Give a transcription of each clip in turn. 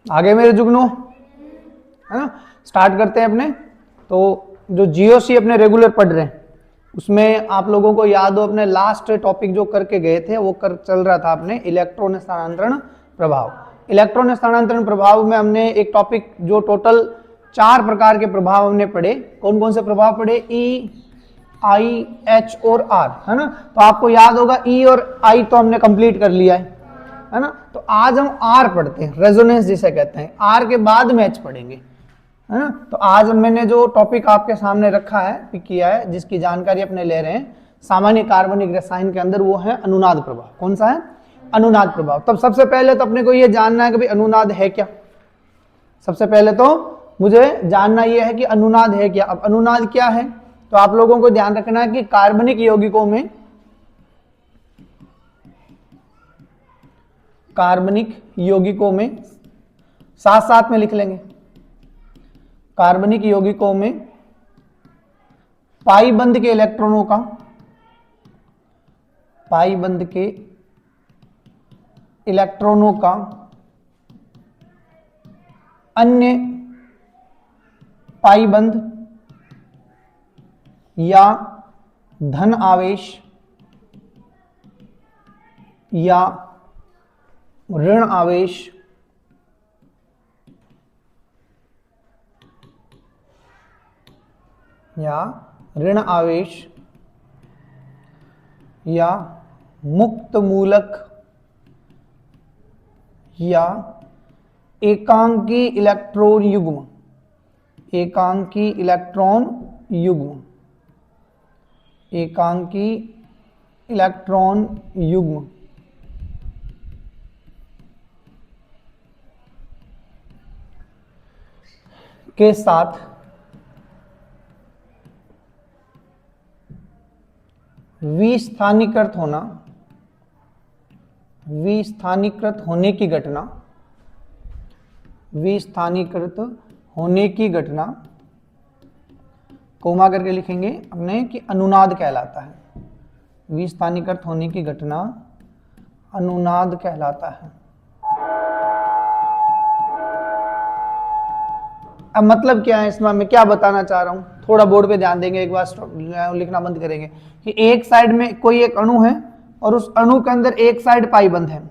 आगे मेरे जुगनू, है ना। स्टार्ट करते हैं अपने। तो जो जीओसी अपने रेगुलर पढ़ रहे हैं उसमें आप लोगों को याद हो अपने लास्ट टॉपिक जो करके गए थे वो चल रहा था अपने इलेक्ट्रॉन स्थानांतरण प्रभाव। इलेक्ट्रॉन स्थानांतरण प्रभाव में हमने एक टॉपिक जो टोटल 4 प्रकार के प्रभाव हमने पढ़े। कौन कौन से प्रभाव पढ़े? ई, आई, एच और आर, है ना। तो आपको याद होगा ई और आई तो हमने कंप्लीट कर लिया है ना। तो आज हम आर पढ़ते हैं, रेजोनेंस जिसे कहते हैं। आर के बाद में एच पढ़ेंगे, है ना। तो आज मैंने जो टॉपिक आपके सामने रखा है, पिक किया है, जिसकी जानकारी अपने ले रहे हैं सामान्य कार्बनिक रसायन के अंदर, वो है अनुनाद प्रभाव। कौन सा है? अनुनाद प्रभाव। तब सबसे पहले तो अपने को ये जानना है कि भाई अनुनाद है क्या। सबसे पहले तो मुझे जानना यह है कि अनुनाद है क्या। अब अनुनाद क्या है तो आप लोगों को ध्यान रखना है कि कार्बनिक यौगिकों में साथ साथ में लिख लेंगे। कार्बनिक यौगिकों में पाई बंध के इलेक्ट्रॉनों का अन्य पाई बंध या धन आवेश या ऋण आवेश या मुक्त मूलक या एकांकी इलेक्ट्रॉन युग्म के साथ विस्थानीकृत होने की घटना कोमा करके लिखेंगे अपने कि अनुनाद कहलाता है। विस्थानीकृत होने की घटना अनुनाद कहलाता है। अब मतलब क्या है इसमें, मैं क्या बताना चाह रहा हूं, थोड़ा बोर्ड पे ध्यान देंगे, एक बार लिखना बंद करेंगे कि एक साइड में कोई एक अणु है और उस अणु के अंदर एक साइड पाईबंद है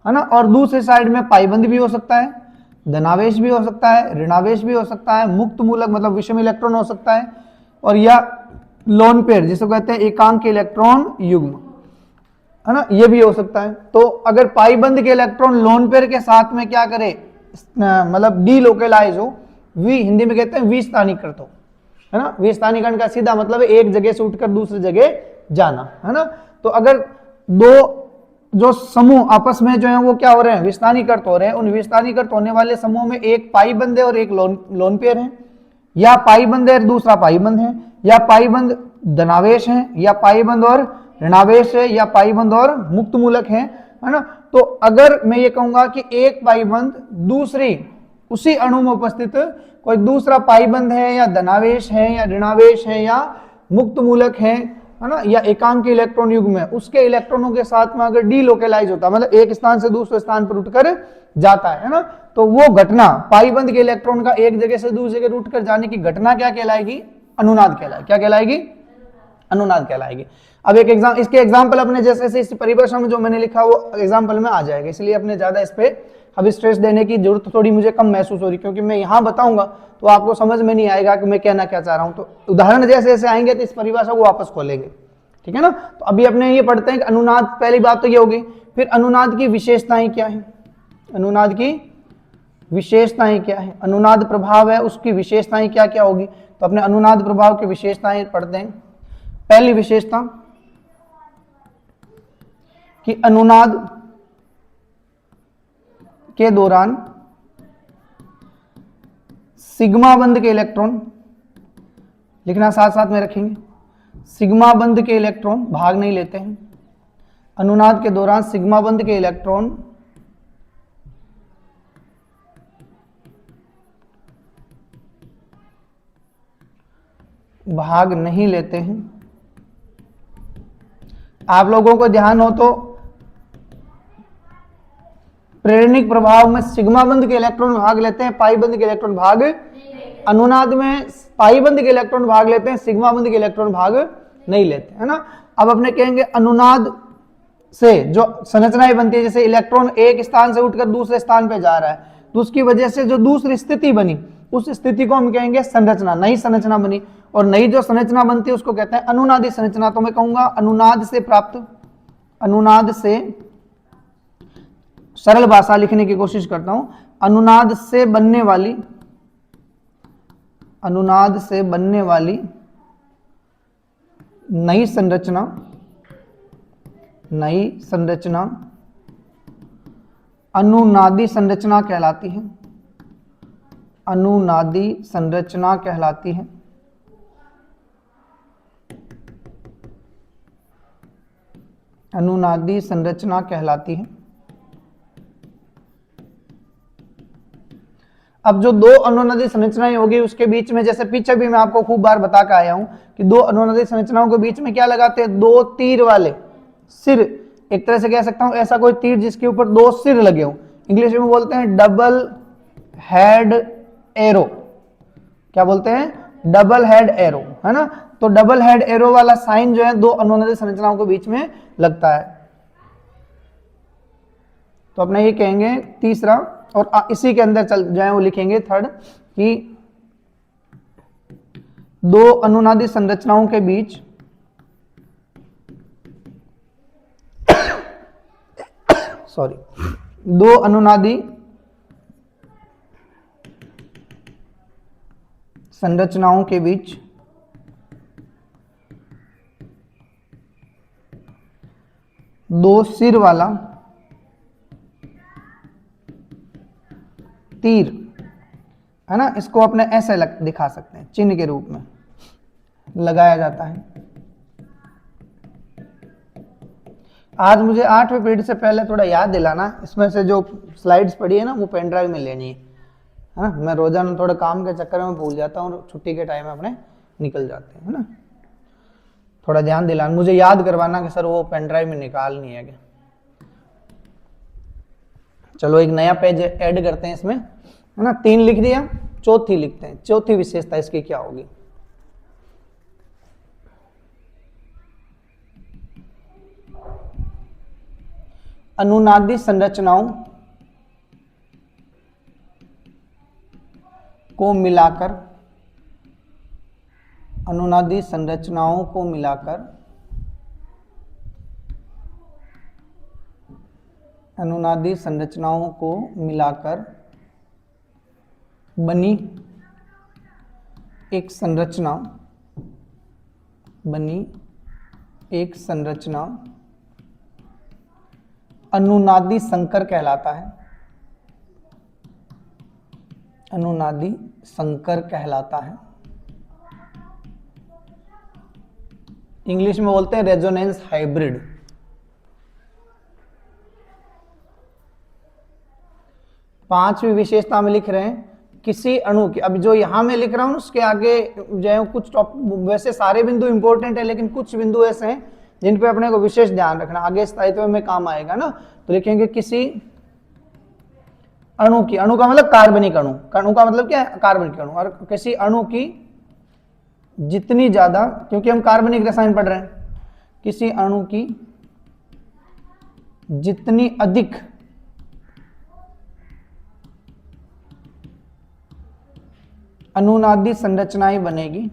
ना, और दूसरे साइड में पाईबंद भी हो सकता है, धनावेश भी हो सकता है, ऋणावेश भी हो सकता है, मुक्त मूलक मतलब विषम इलेक्ट्रॉन हो सकता है, और या लोन पेयर जिसे कहते हैं एकांक इलेक्ट्रॉन युग्म, है ना, ये भी हो सकता है। तो अगर पाईबंद के इलेक्ट्रॉन लोन पेयर के साथ में क्या करे, मतलब डीलोकेलाइज हो, हिंदी में कहते हैं विस्थानीकृत हो, है ना। विस्थानीकरण का सीधा मतलब है एक जगह से उठकर दूसरी जगह जाना, है ना। तो अगर दो जो समूह आपस में जो है वो क्या हो रहे हैं, विस्थानीकृत हो रहे हैं, उन विस्थानीकृत होने वाले समूह में एक पाईबंद है और एक लोन पेयर है, या पाईबंद है दूसरा पाईबंद है, या पाईबंद धनावेश है, या पाईबंद और ऋणावेश है, या पाईबंद और मुक्त मूलक है ना। तो अगर मैं ये कहूंगा कि एक पाईबंद दूसरी उसी अणु में उपस्थित कोई दूसरा पाईबंद है, या धनावेश है, या ऋणावेश है, या मुक्त मूलक है ना, या एकांक इलेक्ट्रॉन युग्म है, उसके इलेक्ट्रॉनों के साथ में अगर डीलोकेलाइज होता है, मतलब एक स्थान से दूसरे स्थान पर उठकर जाता है ना, तो वो घटना पाईबंद के इलेक्ट्रॉन का एक जगह से दूसरी जगह उठकर जाने की घटना क्या कहलाएगी? अनुनाद कहलाएगी। क्या कहलाएगी? अनुनाद कहलाएगी। अब एक इसके एग्जाम्पल अपने जैसे इस परिभाषा में जो मैंने लिखा वो एग्जाम्पल में आ जाएगा, इसलिए अपने ज्यादा इस पे अभी स्ट्रेस देने की जरूरत थोड़ी मुझे कम महसूस हो रही, क्योंकि मैं यहां बताऊंगा तो आपको समझ में नहीं आएगा कि मैं कहना क्या चाह रहा हूं। तो उदाहरण जैसे जैसे आएंगे तो इस परिभाषा को वापस खोलेंगे, ठीक है ना। तो अभी अपने ये पढ़ते हैं कि अनुनाद, पहली बात तो ये होगी। फिर अनुनाद की विशेषताएं क्या है, अनुनाद की विशेषताएं क्या है, अनुनाद प्रभाव है उसकी विशेषताएं क्या क्या होगी। तो अपने अनुनाद प्रभाव की विशेषताएं पढ़ते हैं। पहली विशेषता कि अनुनाद के दौरान सिग्मा बंध के इलेक्ट्रॉन, लिखना साथ साथ में रखेंगे, सिग्मा बंध के इलेक्ट्रॉन भाग नहीं लेते हैं। अनुनाद के दौरान सिग्मा बंध के इलेक्ट्रॉन भाग नहीं लेते हैं। आप लोगों को ध्यान हो तो प्रेरणिक प्रभाव में सिग्मा बंध के इलेक्ट्रॉन भाग लेते हैं, पाई बंध के इलेक्ट्रॉन भाग, अनुनाद में पाई बंध के इलेक्ट्रॉन भाग लेते हैं, सिग्मा बंध के इलेक्ट्रॉन भाग नहीं लेते, है ना। अब अपने कहेंगे अनुनाद से जो संरचनाएं बनती है, जैसे इलेक्ट्रॉन एक स्थान से उठकर दूसरे स्थान पे जा रहा है, तो उसकी वजह से जो दूसरी स्थिति बनी, उस स्थिति को हम कहेंगे संरचना, नई संरचना बनी। और नई जो संरचना बनती है उसको कहते हैं अनुनादी संरचना। तो मैं कहूंगा अनुनाद से प्राप्त, अनुनाद से, सरल भाषा लिखने की कोशिश करता हूं, अनुनाद से बनने वाली, अनुनाद से बनने वाली नई संरचना, नई संरचना अनुनादी संरचना कहलाती है, अनुनादी संरचना कहलाती है। अनुनादी संरचना कहलाती है। अब जो दो अनुनादी संरचनाएं होगी उसके बीच में, जैसे पीछे भी मैं आपको खूब बार बता के आया हूं कि दो अनुनादी संरचनाओं के बीच में क्या लगाते हैं, दो तीर वाले सिर, एक तरह से कह सकता हूं ऐसा कोई तीर जिसके ऊपर दो सिर लगे हो, इंग्लिश में बोलते हैं डबल हेड एरो। क्या बोलते हैं, डबल हेड एरो, है ना। तो डबल हेड एरो वाला साइन जो है दो अनुनादी संरचनाओं के बीच में लगता है। तो अपने ये कहेंगे तीसरा, और इसी के अंदर चल जाए वो लिखेंगे थर्ड, कि दो अनुनादी संरचनाओं के बीच सॉरी, दो अनुनादी संरचनाओं के बीच दो सिर वाला तीर, है ना, इसको अपने ऐसे दिखा सकते हैं, चिन्ह के रूप में लगाया जाता है। आज मुझे 8वें पीरियड से पहले थोड़ा याद दिलाना, इसमें से जो स्लाइड्स पड़ी है ना वो पेन ड्राइव में लेनी है ना। मैं रोजाना थोड़ा काम के चक्कर में भूल जाता हूँ और छुट्टी के टाइम में अपने निकल जाते हैं, है ना। थोड़ा ध्यान दिलाना, मुझे याद करवाना कि सर वो पेन ड्राइव में निकालनी है क्या। चलो एक नया पेज ऐड करते हैं इसमें, है ना। 3 लिख दिया, चौथी लिखते हैं, चौथी विशेषता इसकी क्या होगी। अनुनादी संरचनाओं को मिलाकर, अनुनादी संरचनाओं को मिलाकर, अनुनादी संरचनाओं को मिलाकर बनी एक संरचना, बनी एक संरचना अनुनादी संकर कहलाता है, अनुनादी संकर कहलाता है। इंग्लिश में बोलते हैं रेजोनेंस हाइब्रिड। पांचवी विशेषता में लिख रहे हैं किसी अणु की, अब जो यहां मैं लिख रहा हूं उसके आगे जो है कुछ वैसे सारे बिंदु इंपॉर्टेंट है, लेकिन कुछ बिंदु ऐसे हैं जिन पे अपने को विशेष ध्यान रखना, आगे स्थायित्व में काम आएगा ना। तो लिखेंगे किसी अणु की, अणु का मतलब कार्बनिक अणु, अणु का मतलब क्या है, कार्बनिक अणु, और किसी अणु की जितनी ज्यादा, क्योंकि हम कार्बनिक रसायन पढ़ रहे हैं, किसी अणु की जितनी अधिक अनुनादी संरचनाएं बनेगी,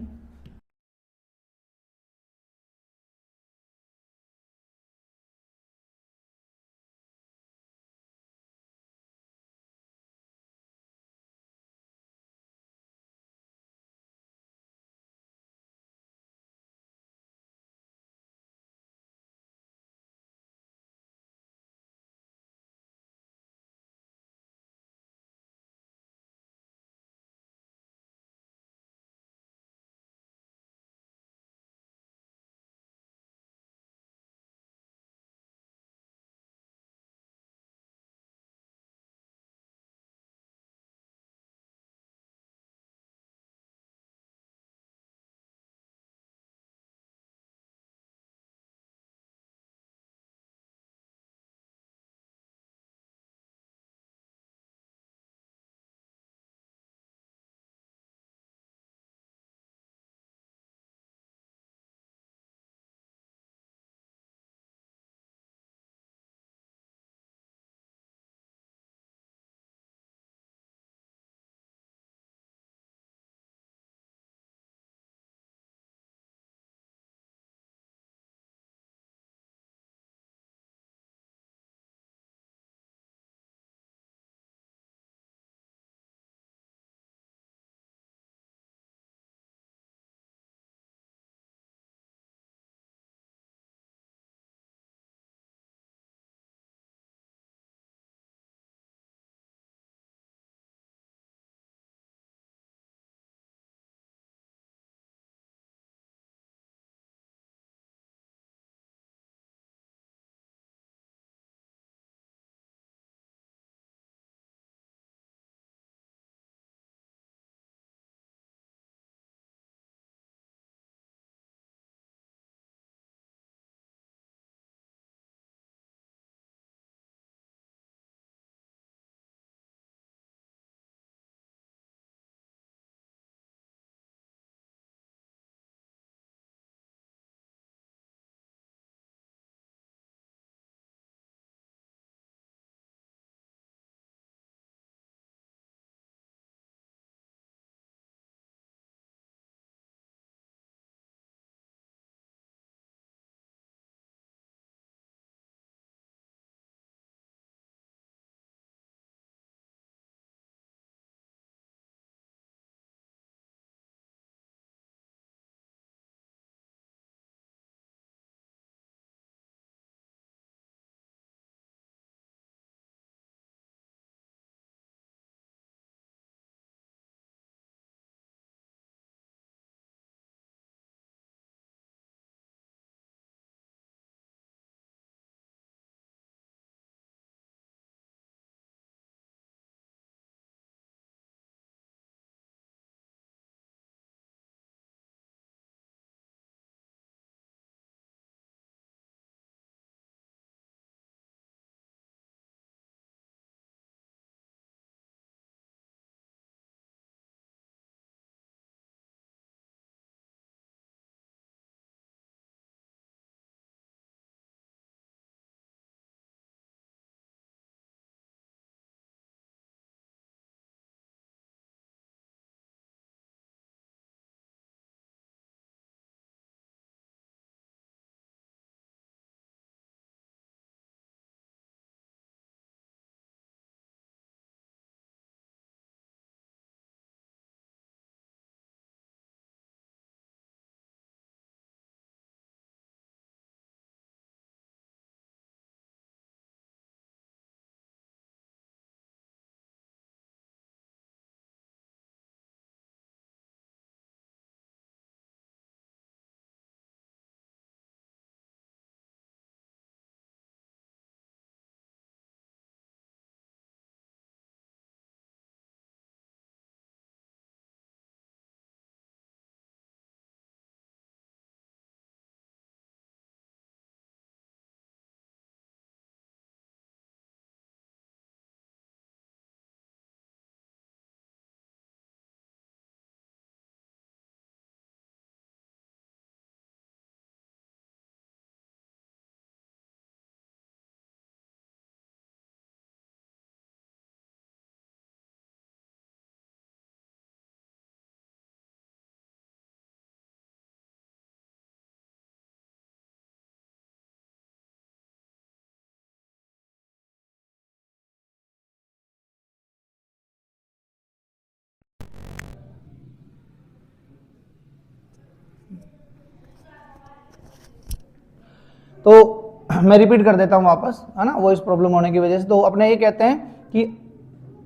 तो मैं रिपीट कर देता हूँ वापस, है ना, वो इस प्रॉब्लम होने की वजह से। तो अपने ये कहते हैं कि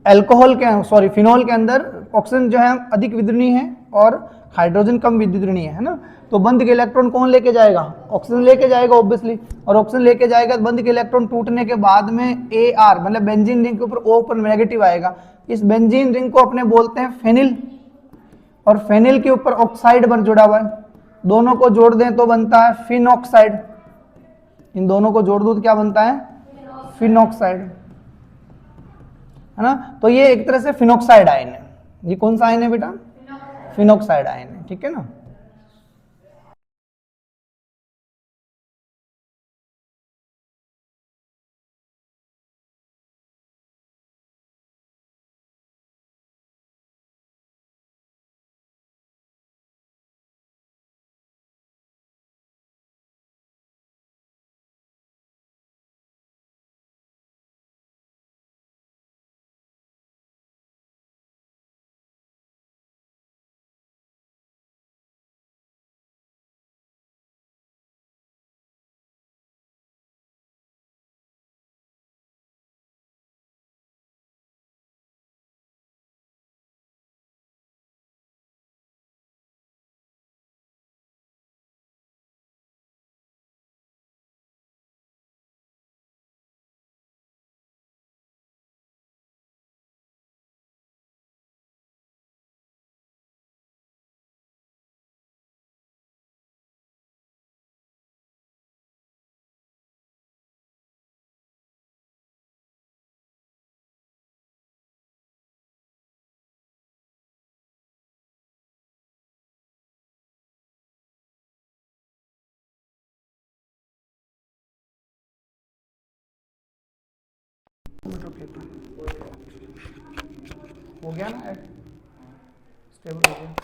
अल्कोहल के सॉरी फिनोल के अंदर ऑक्सीजन जो है अधिक विद्युतीय है और हाइड्रोजन कम विद्युतीय है ना। तो बंद के इलेक्ट्रॉन कौन लेके जाएगा? ऑक्सीजन लेके जाएगा ऑब्वियसली, और ऑक्सीजन लेके जाएगा तो बंद के इलेक्ट्रॉन टूटने के बाद में AR मतलब बेंजीन रिंग के ऊपर O पर नेगेटिव आएगा। इस बेंजीन रिंग को अपने बोलते हैं फेनिल, और फेनिल के ऊपर ऑक्साइड बन जुड़ा हुआ है, दोनों को जोड़ दें तो बनता है फिनॉक्साइड। इन दोनों को जोड़ दूं तो क्या बनता है? फिनॉक्साइड, है ना। तो ये एक तरह से फिनॉक्साइड आयन है। ये कौन सा आयन है बेटा? फिनॉक्साइड आयन है, ठीक है ना। हो गया ना, स्टेबल हो गया।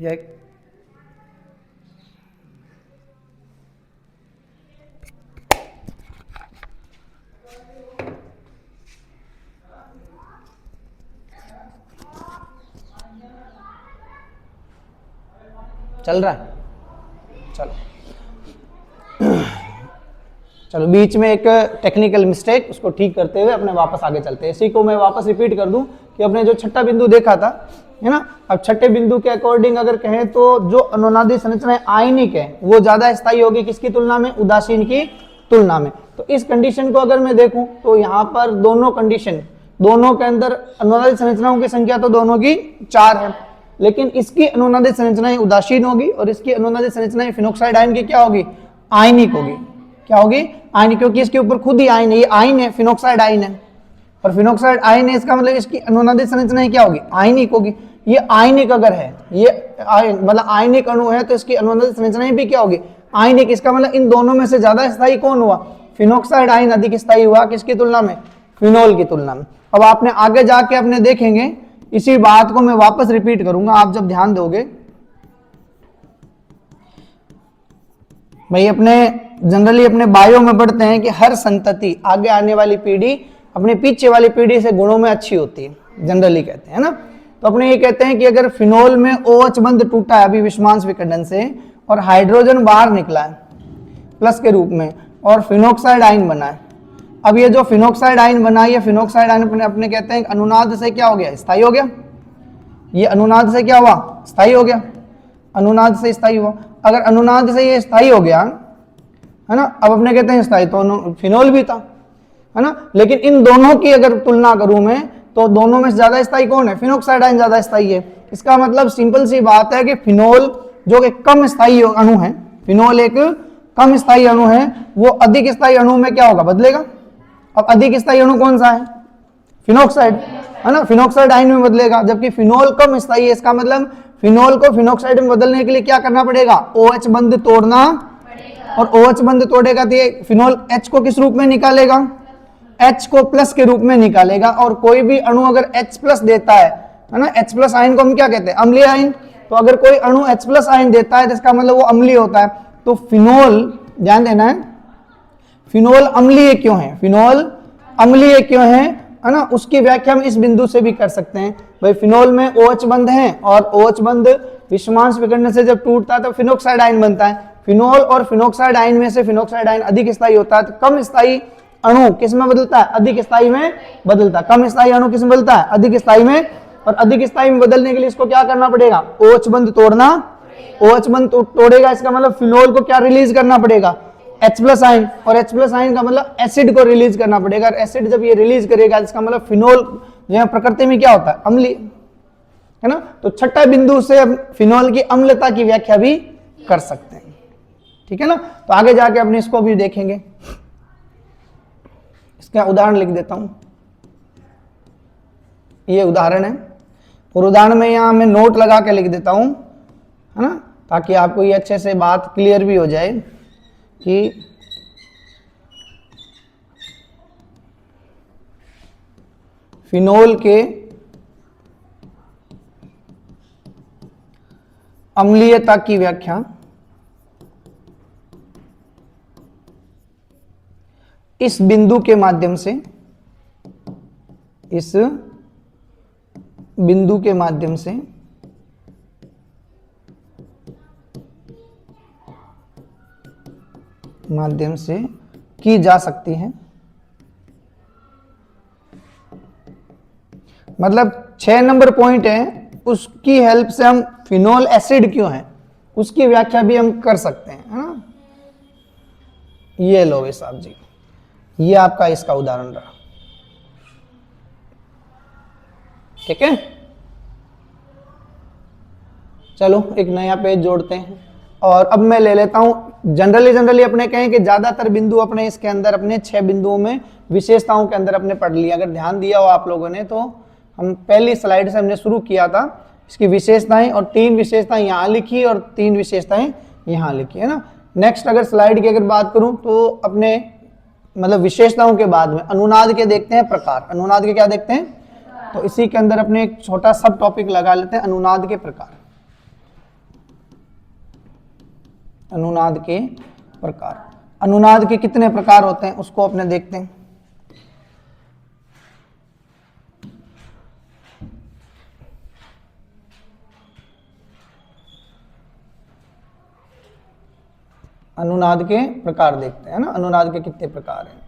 ये चल रहा है, चलो चलो बीच में एक टेक्निकल मिस्टेक, उसको ठीक करते हुए अपने वापस आगे चलते हैं। इसी को मैं वापस रिपीट कर दूं कि अपने जो छठा बिंदु देखा था, है ना, अब छठे बिंदु के अकॉर्डिंग अगर कहें तो जो अनुनादी संरचनाएं आयनिक है वो ज्यादा स्थायी होगी किसकी तुलना में? उदासीन की तुलना में। तो इस कंडीशन को अगर मैं देखूं तो यहाँ पर दोनों कंडीशन, दोनों के अंदर अनुनादी संरचनाओं की संख्या तो दोनों की 4 है, लेकिन इसकी अनुनादी संरचनाएं उदासीन होगी और इसकी अनुनादी संरचनाएं फिनॉक्साइड आयन की क्या होगी? आयनिक होगी। क्या होगी? आयनिक, क्योंकि इसके ऊपर खुद ही आयन है, ये आयन है, फिनॉक्साइड आयन है, और फिनॉक्साइड आयन है, इसका मतलब इसकी अनुनादी संरचनाएं क्या होगी? आयनिक होगी। ये आयनिक अगर है, ये मतलब आयनिक अणु है तो इसकी अनुनादी संरचनाएं भी क्या होगी? आयनिक। इसका मतलब इन दोनों में से ज्यादा स्थायी कौन हुआ? फिनॉक्साइड आयन अधिक स्थायी हुआ किसकी तुलना में? फिनोल की तुलना में। अब आपने आगे जाके अपने देखेंगे, इसी बात को मैं वापस रिपीट करूंगा, आप जब ध्यान दोगे भाई, अपने जनरली अपने बायो में पढ़ते हैं कि हर संतति, आगे आने वाली पीढ़ी अपने पीछे वाली पीढ़ी से गुणों में अच्छी होती है, जनरली कहते हैं ना। तो अपने ये कहते हैं कि अगर फिनोल में OH बंध टूटा है अभी विषमांश विखंडन से और हाइड्रोजन बाहर निकला है प्लस के रूप में और फिनॉक्साइड आयन बना है, अब ये जो फिनॉक्साइड आयन बना है, ये फिनॉक्साइड आयन अपने कहते हैं अनुनाद से क्या हो गया? स्थायी हो गया। ये अनुनाद से क्या हुआ? स्थायी हो गया। अनुनाद से स्थायी हुआ। अगर अनुनाद से ये स्थायी हो गया, है ना, अब अपने कहते हैं स्थायी तो फिनोल भी था, है ना, लेकिन इन दोनों की अगर तुलना करूं मैं तो दोनों में ज्यादा स्थायी कौन है? फिनॉक्साइड आयन ज्यादा स्थायी है। इसका मतलब सिंपल सी बात है कि फिनोल जो एक कम स्थायी अणु है, फिनोल एक कम स्थायी अणु है, वो अधिक स्थायी अणु में क्या होगा? बदलेगा। अब अधिक स्थायी अणु कौन सा है? फिनॉक्साइड, है ना, फिनॉक्साइड आयन में बदलेगा, जबकि फिनोल कम स्थायी है। इसका मतलब फिनोल को फिनॉक्साइड में बदलने के लिए क्या करना पड़ेगा? OH बंध तोड़ना, और OH बंध तोड़ेगा तो ये फिनोल H को किस रूप में निकालेगा? H को प्लस के रूप में निकालेगा। और कोई भी अणु अगर H प्लस देता है ना, H प्लस आयन को हम क्या कहते हैं? अम्लीय आयन। तो अगर कोई अणु H प्लस आयन देता है तो इसका मतलब वो अम्लीय होता है। तो फिनोल, ध्यान देना है, फिनोल अम्लीय क्यों है, फिनोल अम्लीय क्यों है ना, उसकी व्याख्या हम इस बिंदु से भी कर सकते हैं। भाई फिनोल में OH बंध है और OH बंध विषमांश विकर्ण से जब टूटता है तो फिनोक्साइड आयन बनता है। फिनोल और फिनोक्साइड आयन में से फिनोक्साइड आयन अधिक स्थायी होता है, तो कम स्थायी अणु किस में बदलता है, अधिक स्थायी में बदलता है। कम स्थायी अणु किस में बदलता है, अधिक स्थायी में। और अधिक स्थायी में बदलने के लिए इसको क्या करना पड़ेगा, OH बंध तोड़ना। OH बंध तोड़ेगा, इसका मतलब फिनोल को क्या रिलीज करना पड़ेगा, H+ आयन, और H+ आयन का मतलब एसिड को रिलीज करना पड़ेगा। एसिड जब ये रिलीज करेगा इसका मतलब फिनोल जो है प्रकृति में क्या होता है, अम्लीय है ना। तो छठा बिंदु से हम फिनोल की अम्लता की व्याख्या भी कर सकते हैं, ठीक है ना। तो आगे जाके अपने इसको भी देखेंगे। इसका उदाहरण लिख देता हूं, ये उदाहरण है और उदाहरण में यहां मैं नोट लगा के लिख देता हूं, है ना, ताकि आपको ये अच्छे से बात क्लियर भी हो जाए कि फिनोल के अम्लीयता की व्याख्या इस बिंदु के माध्यम से, इस बिंदु के माध्यम से की जा सकती है। मतलब 6 नंबर पॉइंट है, उसकी हेल्प से हम फिनोल एसिड क्यों है उसकी व्याख्या भी हम कर सकते हैं, है ना। ये लो भाई साहब जी, ये आपका इसका उदाहरण रहा, ठीक है। चलो एक नया पेज जोड़ते हैं और अब मैं ले लेता हूं जनरली अपने कहें कि ज्यादातर बिंदु अपने इसके अंदर अपने 6 बिंदुओं में विशेषताओं के अंदर अपने पढ़ लिया। अगर ध्यान दिया हो आप लोगों ने तो हम पहली स्लाइड से हमने शुरू किया था, इसकी विशेषताएं, और 3 विशेषताएं यहां लिखी और 3 विशेषताएं यहां लिखी, है ना। नेक्स्ट अगर स्लाइड की अगर बात करूं तो अपने मतलब विशेषताओं के बाद में अनुनाद के देखते हैं प्रकार। अनुनाद के क्या देखते हैं, तो इसी के अंदर अपने एक छोटा सब टॉपिक लगा लेते हैं, अनुनाद के प्रकार। अनुनाद के प्रकार, अनुनाद के कितने प्रकार होते हैं उसको अपने देखते हैं। अनुनाद के प्रकार देखते हैं ना, अनुनाद के कितने प्रकार हैं।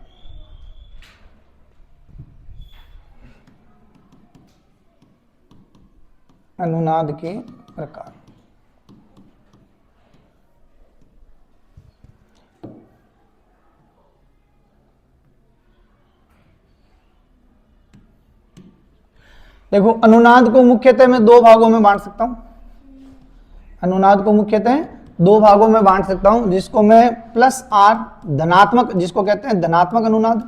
अनुनाद के प्रकार, देखो अनुनाद को मुख्यतः मैं 2 भागों में बांट सकता हूं। अनुनाद को मुख्यतः 2 भागों में बांट सकता हूं, जिसको मैं +R धनात्मक, जिसको कहते हैं धनात्मक अनुनाद,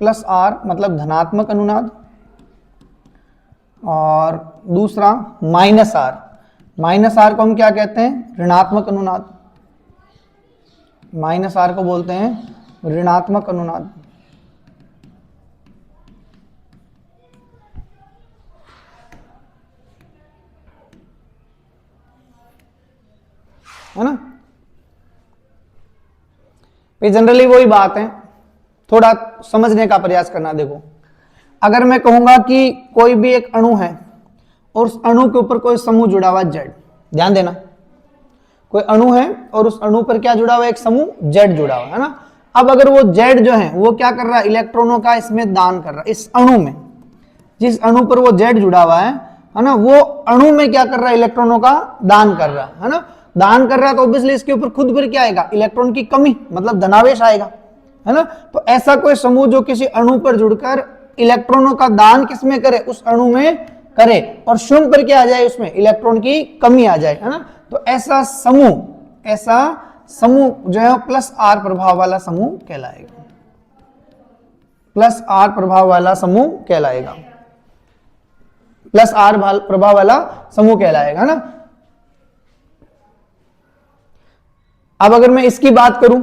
+R मतलब धनात्मक अनुनाद, और दूसरा -R, -R को हम क्या कहते हैं, ऋणात्मक अनुनाद। -R को बोलते हैं ऋणात्मक अनुनाद, है ना। ये जनरली वही बात है, थोड़ा समझने का प्रयास करना। देखो अगर मैं कहूंगा कि कोई भी एक अणु है और उस अणु के ऊपर कोई समूह जुड़ा हुआ Z, ध्यान देना, कोई अणु है और उस अणु पर क्या जुड़ा हुआ है, एक समूह Z जुड़ा हुआ है ना। अब अगर वो Z जो है वो क्या कर रहा है, इलेक्ट्रॉनों का इसमें दान कर रहा है, इस अणु में, जिस अणु पर वो Z जुड़ा हुआ है ना, वो अणु में क्या कर रहा है, इलेक्ट्रॉनों का दान कर रहा है ना। दान कर रहा है तो ऑब्वियसली इसके ऊपर खुद पर क्या आएगा, इलेक्ट्रॉन की कमी, मतलब धनावेश आएगा, है ना। तो ऐसा कोई समूह जो किसी अणु पर जुड़कर इलेक्ट्रॉनों का दान किसमें करे, उस अणु में करे, और शून्य पर क्या आ जाए, उसमें इलेक्ट्रॉन की कमी आ जाए, है ना। तो ऐसा समूह जो है +R प्रभाव वाला समूह कहलाएगा, +R प्रभाव वाला समूह कहलाएगा, +R प्रभाव वाला समूह कहलाएगा ना। अब अगर मैं इसकी बात करूं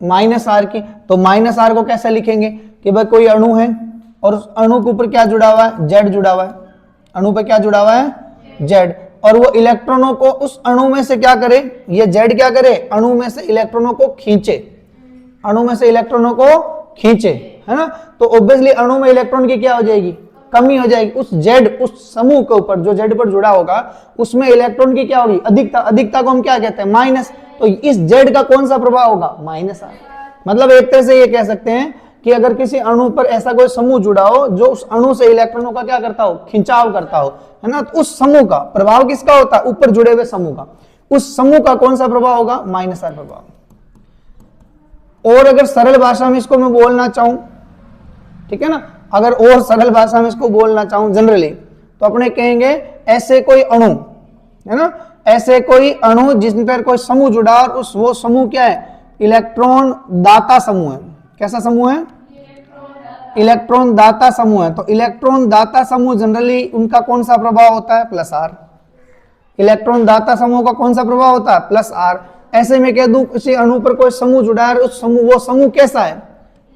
-R की, तो -R को कैसे लिखेंगे कि भाई कोई अणु है और उस अणु के ऊपर क्या जुड़ा हुआ है, Z जुड़ा हुआ है, अणु पर क्या जुड़ा हुआ है, Z, और वो इलेक्ट्रॉनों को उस अणु में से क्या करे, ये जेड क्या करे, अणु में से इलेक्ट्रॉनों को खींचे, अणु में से इलेक्ट्रॉनों को खींचे, है ना। तो ऑब्वियसली अणु में इलेक्ट्रॉन की क्या हो जाएगी, कमी हो जाएगी। उस जेड, उस समूह के ऊपर जो जेड पर जुड़ा होगा उसमें इलेक्ट्रॉन की क्या होगी, अधिकता। अधिकता को हम क्या कहते हैं, माइनस। तो इस जेड का कौन सा प्रभाव होगा, माइनस आर। मतलब एक तरह से ये कह सकते हैं कि अगर किसी अणु पर ऐसा कोई समूह जुड़ा हो जो उस अणु से इलेक्ट्रॉनों का क्या करता हो, खिंचाव करता हो, है ना, तो उस समूह का प्रभाव किसका होता है, ऊपर जुड़े हुए समूह का। उस समूह का कौन सा प्रभाव होगा, माइनस आर प्रभाव। और अगर सरल भाषा में इसको मैं बोलना चाहूं, ठीक है ना, अगर और सरल भाषा में इसको बोलना चाहूं जनरली, तो अपने कहेंगे ऐसे कोई अणु, है ना, ऐसे कोई अणु जिस पर कोई समूह जुड़ा और उस वो समूह क्या है, इलेक्ट्रॉन दाता समूह है। कैसा समूह है, इलेक्ट्रॉन दाता समूह है। तो इलेक्ट्रॉन दाता समूह जनरली उनका कौन सा प्रभाव होता है, प्लस आर। इलेक्ट्रॉन दाता समूह का कौन सा प्रभाव होता है, प्लस आर। ऐसे में कह दूं किसी अणु पर कोई समूह जुड़ा है, उस समूह, वो समूह कैसा है,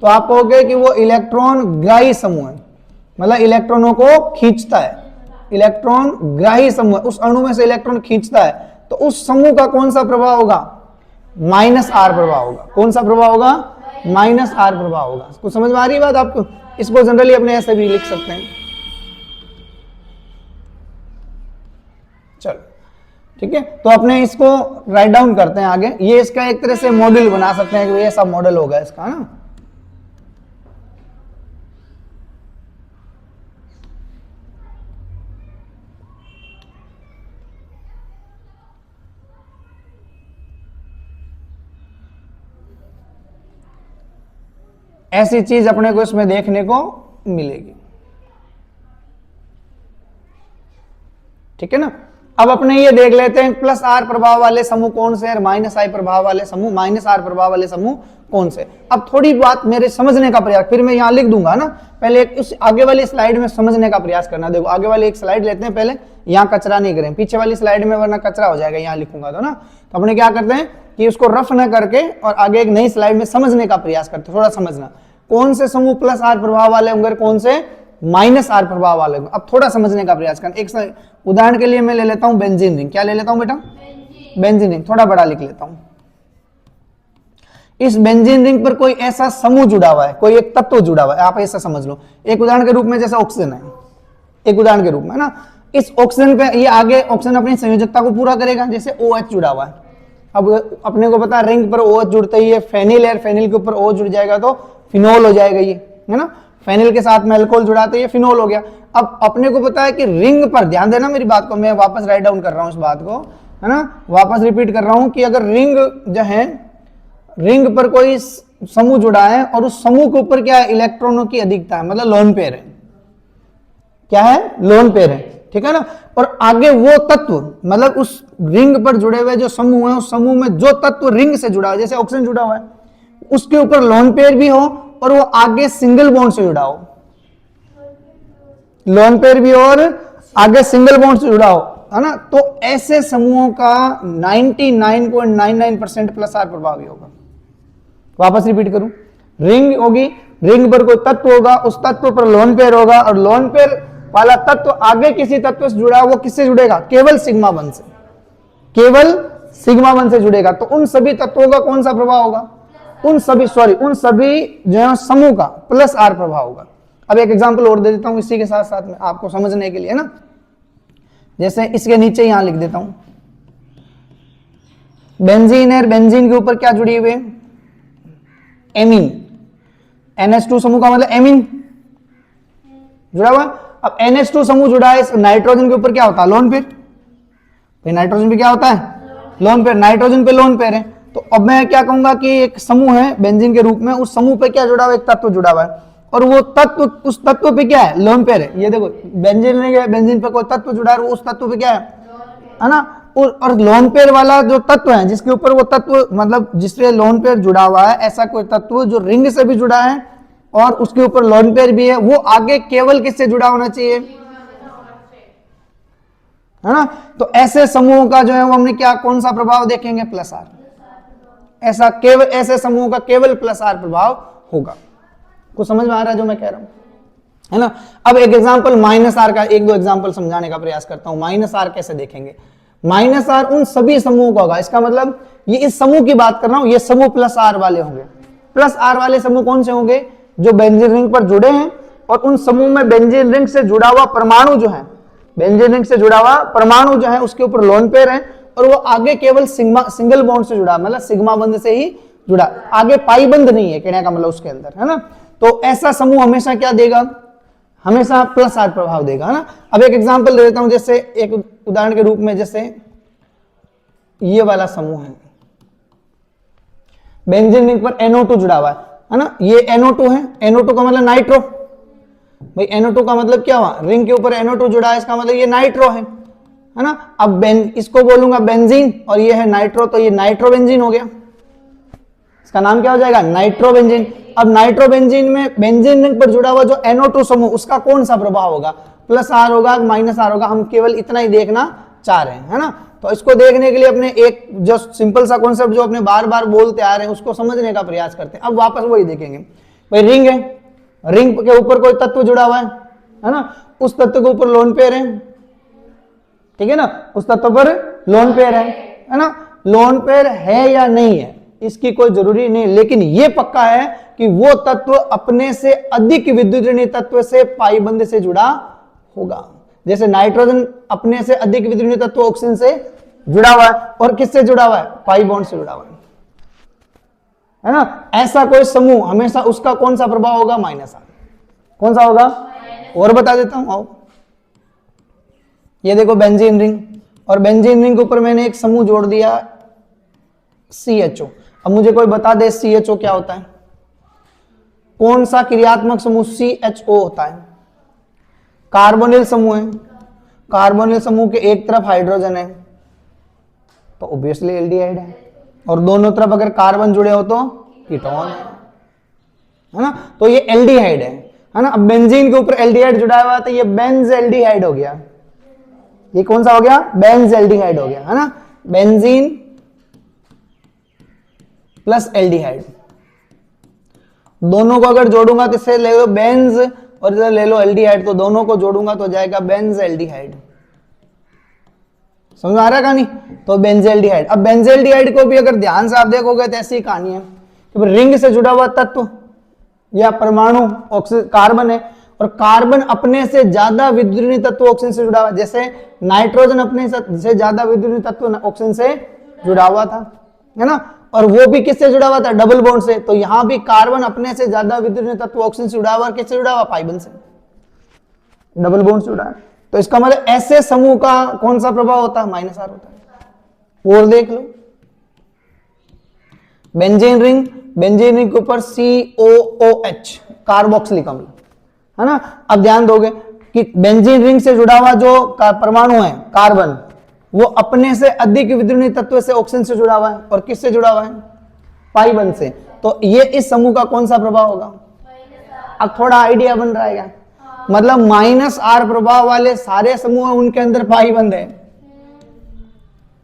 तो आप कहोगे कि वो इलेक्ट्रॉन ग्राही समूह है, मतलब इलेक्ट्रॉनों को खींचता है। इलेक्ट्रॉन ग्राही समूह, उस अणु में से इलेक्ट्रॉन खींचता है। तो उस समूह का कौन सा प्रभाव होगा, माइनस आर प्रभाव होगा। कौन सा प्रभाव होगा, माइनस आर प्रभाव होगा। कुछ समझ में आ रही है बात आपको। इसको जनरली अपने ऐसे भी लिख सकते हैं। चलो ठीक है, तो अपने इसको राइट डाउन करते हैं आगे। ये इसका एक तरह से मॉडल बना सकते हैं कि ये सब मॉडल होगा इसका, है ना। ऐसी चीज अपने को इसमें देखने को मिलेगी, ठीक है ना। अब अपने ये देख लेते हैं प्लस आर प्रभाव वाले समूह कौन से और माइनस आई प्रभाव वाले समूह, माइनस आर प्रभाव वाले समूह कौन से। अब थोड़ी बात मेरे समझने का प्रयास, फिर मैं यहां लिख दूंगा ना, पहले उस आगे वाली स्लाइड में समझने का प्रयास करना। देखो आगे वाली एक स्लाइड लेते हैं पहले, यहां कचरा नहीं करें, पीछे वाली स्लाइड में वरना कचरा हो जाएगा, यहां लिखूंगा तो ना। तो अपने क्या करते हैं कि उसको रफ न करके और आगे एक नई स्लाइड में समझने का प्रयास करते हैं, थोड़ा समझना कौन से समूह प्लस आर प्रभाव वाले होंगे, कौन से माइनस आर प्रभाव वाले। अब थोड़ा समझने का प्रयास करना। एक उदाहरण के लिए मैं ले लेता हूं बेंजीन रिंग। क्या ले लेता हूं बेटा, बेंजीन रिंग। थोड़ा बड़ा लिख लेता हूं। इस बेंजीन रिंग पर कोई ऐसा समूह जुड़ा हुआ है, कोई एक तत्व जुड़ा हुआ है, आप ऐसा समझ लो। एक उदाहरण के रूप में जैसे ऑक्सीजन है, एक उदाहरण के रूप में ना, इस ऑक्सीजन पे ये आगे ऑक्सीजन अपनी संयोजकता को पूरा करेगा, जैसे OH जुड़ा हुआ है। अब अपने को पता रिंग पर OH जुड़ते ही ये फेनिल है, फेनिल के ऊपर OH जुड़ जाएगा तो फिनोल हो जाएगा ये, है ना। फेनिल के साथ में अल्कोहल जुड़ा तो ये फिनोल हो गया। अब अपने को पता है कि रिंग पर, ध्यान देना मेरी बात को, मैं वापस राइट डाउन कर रहा हूं इस बात को, है ना, वापस रिपीट कर रहा हूं कि अगर रिंग जो है, रिंग पर कोई समूह जुड़ा है और उस समूह के ऊपर क्या है, इलेक्ट्रॉनों की अधिकता है, मतलब लोन पेयर है। क्या है, लोन पेयर है, ठीक है ना। और आगे वो तत्व, मतलब उस रिंग पर जुड़े हुए जो समूह है, उस समूह में जो तत्व रिंग से जुड़ा है, जैसे ऑक्सीजन जुड़ा हुआ है, उसके ऊपर लोन पेयर भी हो और वो आगे सिंगल बॉन्ड से जुड़ा हो, लोन पेयर भी और आगे सिंगल बॉन्ड से जुड़ा हो, है ना। तो ऐसे समूहों का 99.99% प्लस आर प्रभावी होगा। वापस रिपीट करूं, रिंग होगी, रिंग पर कोई तत्व होगा, उस तत्व पर लोन पेयर होगा और लोन पेयर वाला तत्व आगे किसी तत्व से जुड़ा, वो किससे जुड़ेगा, केवल सिग्मा बंध से, केवल सिग्मा बंध से जुड़ेगा। तो उन सभी तत्वों का कौन सा प्रभाव होगा, उन सभी जो है समूह का प्लस आर प्रभाव होगा। अब एक एग्जांपल और दे देता हूं इसी के साथ साथ में आपको समझने के लिए ना, जैसे इसके नीचे यहां लिख देता हूं बेंजीन है, बेंजीन के ऊपर क्या जुड़ी हुई है, एमीन। NH2 समूह का मतलब एमीन जुड़ा हुआ। अब NH2 समूह जुड़ा है, इस नाइट्रोजन के ऊपर क्या होता है, लोन पेयर। भाई नाइट्रोजन पे क्या होता है, लोन पेयर, नाइट्रोजन पे लोन पेयर है। तो अब मैं क्या कहूंगा कि एक समूह है बेंजीन के रूप में, उस समूह पे क्या जुड़ा हुआ है, एक तत्व जुड़ा हुआ है और वो तत्व, उस तत्व पे क्या है, लोन पेयर है। ये देखो बेंजीन पे कोई तत्व जुड़ा है, वो उस तत्व पे क्या है ना। और लोन पेयर वाला जो तत्व है, जिसके ऊपर वो तत्व, मतलब जिससे लोन पेयर जुड़ा हुआ है, ऐसा कोई तत्व जो रिंग से भी जुड़ा है और उसके ऊपर लोन पेयर भी है, वो आगे केवल किससे जुड़ा होना चाहिए, है ना। तो ऐसे समूहों का जो है वो हमने क्या, कौन सा प्रभाव देखेंगे, प्लस आर। ऐसा केवल, ऐसे समूह का केवल प्लस आर प्रभाव होगा। कुछ समझ में आ रहा है जो मैं कह रहा हूं। है ना। अब एक एग्जांपल माइनस आर का, एक दो एग्जांपल समझाने का प्रयास करता हूं। माइनस आर कैसे देखेंगे? माइनस आर उन सभी समूहों का होगा, इसका मतलब ये इस समूह की बात कर रहा हूं, ये समूह प्लस आर वाले होंगे। प्लस आर वाले समूह कौन से होंगे? जो बेंजीन रिंग पर जुड़े हैं और उन समूह में बेंजीन रिंग से जुड़ा हुआ परमाणु जो है, बेंजीन रिंग से जुड़ा हुआ परमाणु जो है उसके ऊपर लोन पेयर है और वो आगे केवल सिंगल बॉन्ड से जुड़ा, मतलब सिग्मा बंध से ही जुड़ा, आगे पाई बंध नहीं है, कहने का मतलब उसके अंदर, है ना। तो ऐसा समूह हमेशा क्या देगा? हमेशा प्लस आर प्रभाव देगा, है ना। अब एक एग्जांपल दे देता हूं, जैसे एक उदाहरण के रूप में, जैसे ये वाला समूह है, बेंजीन रिंग पर NO2 जुड़ा हुआ है ना। ये NO2 है, NO2 का मतलब नाइट्रो। भाई NO2 का मतलब क्या हुआ? रिंग के ऊपर NO2 जुड़ा है, इसका मतलब ये नाइट्रो है ना। अब इसको बोलूंगा बेंजीन और ये है नाइट्रो, तो ये नाइट्रोबेंजीन हो गया। इसका नाम क्या हो जाएगा? नाइट्रोबेंजीन। अब नाइट्रोबेंजीन में बेंजीन रिंग पर जुड़ा हुआ जो NO2 समूह, उसका कौन सा प्रभाव होगा? प्लस आर होगा, माइनस आर होगा? हम केवल इतना ही देखना चाह रहे हैं, है ना। तो इसको देखने के लिए अपने एक जो सिंपल सा कॉन्सेप्ट जो अपने बार बार बोलते आ रहे हैं उसको समझने का प्रयास करते हैं। अब वापस वही देखेंगे। भाई रिंग है, रिंग के ऊपर कोई तत्व जुड़ा हुआ है ना, उस तत्व के ऊपर लोन पेयर है, ठीक है ना, उस तत्व पर लोन पेयर है ना। लोन पेयर है या नहीं है इसकी कोई जरूरी नहीं, लेकिन यह पक्का है कि वो तत्व अपने से अधिक विद्युत ऋणात्मक तत्व से पाई बंध से जुड़ा होगा। जैसे नाइट्रोजन अपने से अधिक विद्युत ऋणात्मक तत्व ऑक्सीजन से जुड़ा हुआ है, और किससे जुड़ा हुआ है? पाई बॉन्ड से जुड़ा हुआ है ना। ऐसा कोई समूह हमेशा उसका कौन सा प्रभाव होगा? Minus R. कौन सा होगा? और बता देता हूं, आओ। ये देखो बेंजीन रिंग, और बेंजीन रिंग के ऊपर मैंने एक समूह जोड़ दिया CHO। अब मुझे कोई बता दे CHO क्या होता है? कौन सा क्रियात्मक समूह CHO होता है? कार्बोनिल समूह है। कार्बोनिल समूह के एक तरफ हाइड्रोजन है तो ऑब्वियसली एल्डिहाइड है, और दोनों तरफ अगर कार्बन जुड़े हो तो कीटोन है ना। तो ये एल्डिहाइड है ना। अब बेंजीन के ऊपर एल्डिहाइड जुड़ा हुआ तो ये बेंज एल्डिहाइड हो गया। ये कौन सा हो गया? बेंज एल्डिहाइड हो गया, है ना। बेंजीन प्लस एल्डिहाइड, दोनों को अगर जोड़ूंगा तो इससे ले लो बेंज और इधर ले लो एल्डिहाइड, तो दोनों को जोड़ूंगा तो जाएगा बेंज एल्डिहाइड। समझ आ रहा है कहानी? तो बेंजेल्डिहाइड। अब बेंजेल्डिहाइड को भी अगर ध्यान से आप देखोगे तो ऐसी कहानी है कि रिंग से जुड़ा हुआ तत्व या परमाणु ऑक्सीजन कार्बन है, और कार्बन अपने से ज्यादा विद्युत तत्व ऑक्सीजन से जुड़ा हुआ, जैसे नाइट्रोजन अपने से ज्यादा विद्युत तत्व ऑक्सीजन से जुड़ा हुआ था, है ना। और वो भी किससे जुड़ा हुआ था? डबल बॉन्ड से। तो यहां भी कार्बन अपने से ज्यादा विद्युत तत्व ऑक्सीजन से जुड़ा हुआ, किससे जुड़ा हुआ? पाई बंध से, डबल बॉन्ड से जुड़ा है। तो इसका मतलब ऐसे समूह का कौन सा प्रभाव होता है? माइनस आर होता है। और देख लो बेंजीन रिंग, बेंजीन रिंग के ऊपर COOH कार्बोक्सिलिक अम्ल, है ना। अब ध्यान दोगे कि बेंजीन रिंग से जुड़ा हुआ जो परमाणु है कार्बन, वो अपने से अधिक विद्युत तत्व से ऑक्सीजन से जुड़ा हुआ है, और किससे जुड़ा हुआ है? पाई बंध से। तो ये इस समूह का कौन सा प्रभाव होगा? अब थोड़ा आइडिया बन रहा है क्या? मतलब माइनस आर प्रभाव वाले सारे समूह उनके अंदर पाई बंध है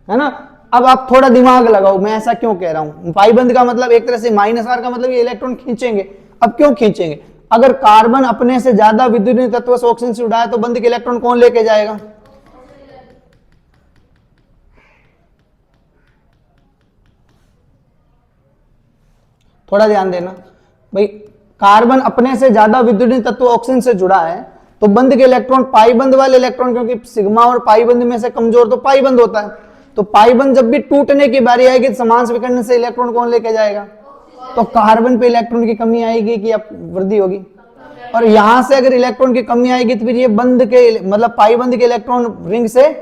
ना। अब आप थोड़ा दिमाग लगाओ, मैं ऐसा क्यों कह रहा हूं? पाई बंध का मतलब एक तरह से माइनस आर का मतलब ये इलेक्ट्रॉन खींचेंगे। अब क्यों खींचेंगे? अगर कार्बन अपने से ज्यादा विद्युत तत्व से ऑक्सीजन से जुड़ा है तो बंध के इलेक्ट्रॉन कौन लेके जाएगा? थोड़ा ध्यान देना भाई, कार्बन अपने से ज्यादा विद्युत तत्व ऑक्सीजन से जुड़ा है तो बंध के इलेक्ट्रॉन, पाई बंध वाले इलेक्ट्रॉन, क्योंकि सिग्मा और पाई बंध में से कमजोर तो पाई बंध होता है, तो पाई बंध जब भी टूटने की बारी आएगी तो समान विकर्ण से इलेक्ट्रॉन कौन लेके जाएगा? तो कार्बन पे इलेक्ट्रॉन की कमी आएगी कि वृद्धि होगी? और यहां से अगर इलेक्ट्रॉन की कमी आएगी तो फिर ये बंध के मतलब पाई बंध के इलेक्ट्रॉन रिंग से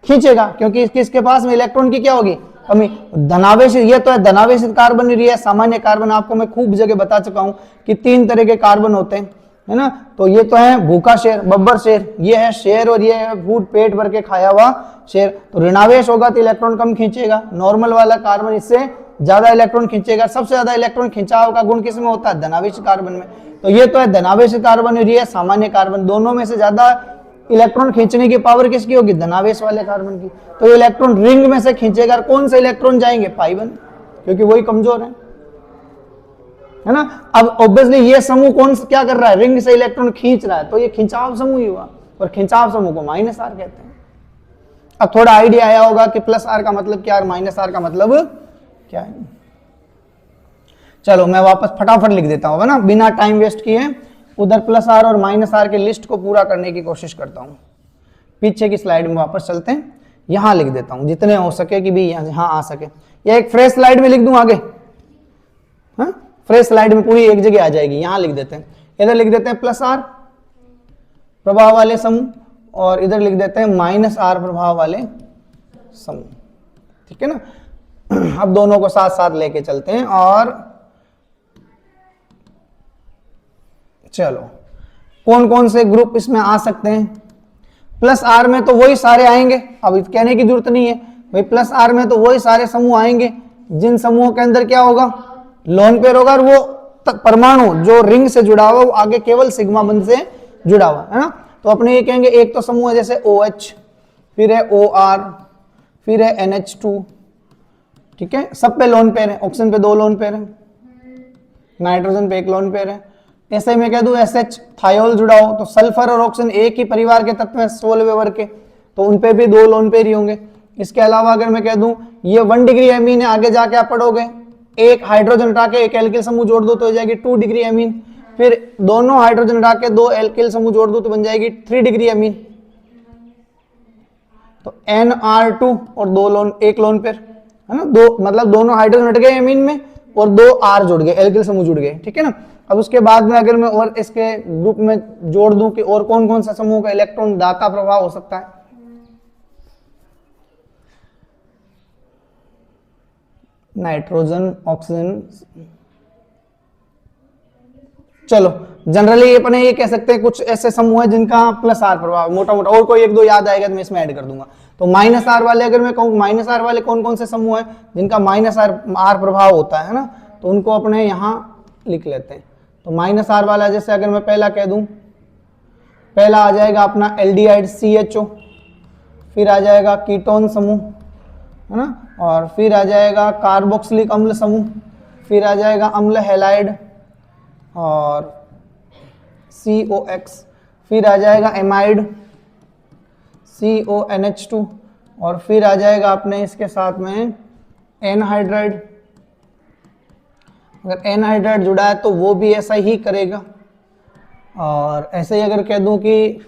खींचेगा, क्योंकि इसके पास में इलेक्ट्रॉन की क्या होगी? कमी। धनावेश, ये तो है धनावेशित कार्बन और ये सामान्य कार्बन। आपको मैं खूब जगह बता चुका हूं कि 3 तरह के कार्बन होते हैं, है ना। तो ये तो है भूखा शेर, बब्बर शेर, ये है शेर, और ये है फूड पेट भर के खाया हुआ शेर। तो ऋणावेश होगा तो इलेक्ट्रॉन कम खींचेगा, नॉर्मल वाला कार्बन इससे ज्यादा इलेक्ट्रॉन खींचेगा। सबसे ज्यादा इलेक्ट्रॉन खिंचाव का गुण किसमें होता है? धनावेशित कार्बन में। तो ये तो है धनावेशित कार्बन और ये सामान्य कार्बन, दोनों में से ज्यादा इलेक्ट्रॉन खींचने की पावर किसकी होगी? धनावेश वाले कार्बन की। तो ये इलेक्ट्रॉन रिंग में से खींचेगा, कौन से इलेक्ट्रॉन जाएंगे? पाई बंध, क्योंकि वही कमजोर है। है ना। अब ऑब्वियसली ये समूह कौन क्या कर रहा है, रिंग से इलेक्ट्रॉन खींच रहा है, तो ये खिंचाव समूह ही हुआ, और खिंचाव समूह को माइनस आर कहते हैं। अब थोड़ा आइडिया आया होगा कि प्लस आर का मतलब क्या और माइनस आर का मतलब क्या है। चलो मैं वापस फटाफट लिख देता हूँ ना, बिना टाइम वेस्ट किए उधर प्लस आर और माइनस आर के लिस्ट को पूरा करने की कोशिश करता हूँ। पीछे की स्लाइड में वापस चलते हैं, यहां लिख देता हूं जितने हो सके कि भी यहां आ सके, या एक फ्रेश स्लाइड में लिख दूं आगे, हाँ फ्रेश स्लाइड में पूरी एक जगह आ जाएगी, यहां लिख देते हैं, इधर लिख देते हैं प्लस आर प्रभाव वाले समूह, और इधर लिख देते हैं माइनस आर प्रभाव वाले समूह, ठीक है ना। अब दोनों को साथ साथ लेके चलते हैं, और चलो कौन कौन से ग्रुप इसमें आ सकते हैं। प्लस आर में तो वही सारे आएंगे, अब कहने की जरूरत नहीं है भाई, प्लस आर में तो वही सारे समूह आएंगे जिन समूहों के अंदर क्या होगा, लोन पेयर होगा, और वो परमाणु जो रिंग से जुड़ा हुआ वो आगे केवल सिग्मा बंध से जुड़ा हुआ है ना। तो अपने ये कहेंगे एक तो समूह है जैसे OH, फिर है OR, फिर है NH2, ठीक है, सब पे लोन पेयर है, ऑक्सीजन पे 2 लोन पेयर है, नाइट्रोजन पे 1 लोन पेयर है। ऐसे मैं कह दूं SH थायोल जुड़ा हो, तो सल्फर और ऑक्सीजन एक ही परिवार के तत्व हैं 16वें वर्ग के, तो उन पे भी 2 लोन पेयर ही होंगे। इसके अलावा अगर मैं कह दूं ये 1 डिग्री एमीन है, आगे जाके आप पढ़ोगे, एक हाइड्रोजन हटा के एक एल्किल समूह जोड़ दो तो हो जाएगी 2 डिग्री एमीन, फिर दोनों हाइड्रोजन हटा के 2 एल्किल समूह जोड़ दो तो बन जाएगी 3 डिग्री एमीन। तो NR2 और 1 लोन पेयर है ना, 2 मतलब दोनों हाइड्रोजन हट गए एमीन में और 2 R जुड़ गए, एल्किल समूह जुड़ गए, ठीक है ना। अब उसके बाद में अगर मैं और इसके ग्रुप में जोड़ दूं कि और कौन कौन सा समूह का इलेक्ट्रॉन दाता प्रभाव हो सकता है, नाइट्रोजन, ऑक्सीजन, चलो जनरली ये अपने ये कह सकते हैं कुछ ऐसे समूह है जिनका प्लस आर प्रभाव मोटा मोटा, और कोई 1-2 याद आएगा तो मैं इसमें ऐड कर दूंगा। तो माइनस आर वाले अगर मैं कहूँ, माइनस आर वाले कौन कौन से समूह है जिनका माइनस आर प्रभाव होता है ना, तो उनको अपने यहां लिख लेते हैं। तो माइनस आर वाला जैसे अगर मैं पहला कह दूं, पहला आ जाएगा अपना एल्डिहाइड CHO, फिर आ जाएगा कीटोन समूह है ना, और फिर आ जाएगा कार्बोक्सिलिक अम्ल समूह, फिर आ जाएगा अम्ल हैलाइड और COX, फिर आ जाएगा एमाइड CONH2, और फिर आ जाएगा अपने इसके साथ में एनहाइड्राइड। अगर एनहाइड्राइड जुड़ा है तो वो भी ऐसा ही करेगा। और ऐसे ही अगर कह दूं कि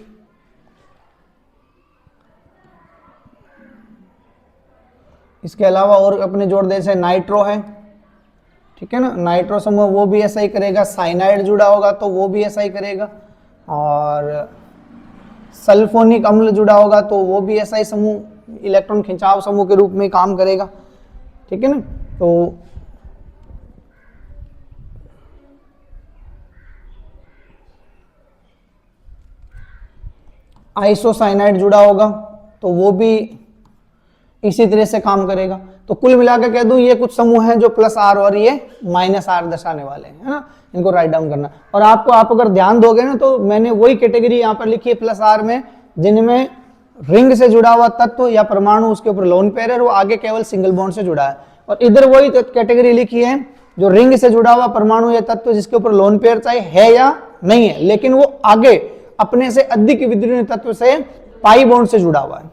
इसके अलावा और अपने जोड़ दे जैसे नाइट्रो है, ठीक है ना, नाइट्रो समूह वो भी ऐसा ही करेगा। साइनाइड जुड़ा होगा तो वो भी ऐसा ही करेगा, और सल्फोनिक अम्ल जुड़ा होगा तो वो भी ऐसा ही समूह इलेक्ट्रॉन खिंचाव समूह के रूप में काम करेगा, ठीक है ना। तो आइसोसाइनाइड जुड़ा होगा तो वो भी इसी तरह से काम करेगा। तो कुल मिलाकर कह दूं ये कुछ समूह हैं जो प्लस आर और ये माइनस आर दर्शाने वाले हैं, है ना, इनको राइट डाउन करना। और आपको आप अगर ध्यान दोगे ना तो मैंने वही कैटेगरी यहाँ पर लिखी है प्लस आर में, जिनमें रिंग से जुड़ा हुआ तत्व या परमाणु उसके ऊपर लोन पेयर है, वो आगे केवल सिंगल बॉन्ड से जुड़ा है। और इधर वही कैटेगरी लिखी है जो रिंग से जुड़ा हुआ परमाणु या तत्व जिसके ऊपर लोन पेयर चाहे है या नहीं है, लेकिन वो आगे अपने से अधिक विद्युतीय तत्व से पाई बॉन्ड से जुड़ा हुआ है,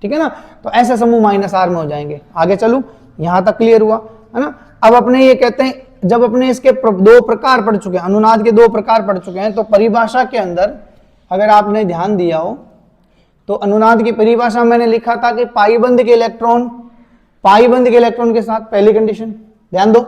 ठीक है ना। तो ऐसे समूह माइनस आर में हो जाएंगे। आगे चलूं, यहां तक क्लियर हुआ है ना। अब अपने ये कहते हैं जब अपने इसके 2 प्रकार पढ़ चुके हैं, अनुनाद के 2 प्रकार पढ़ चुके हैं, तो परिभाषा के अंदर अगर आपने ध्यान दिया हो तो अनुनाद की परिभाषा मैंने लिखा था कि पाईबंद के इलेक्ट्रॉन के साथ पहली कंडीशन, ध्यान दो,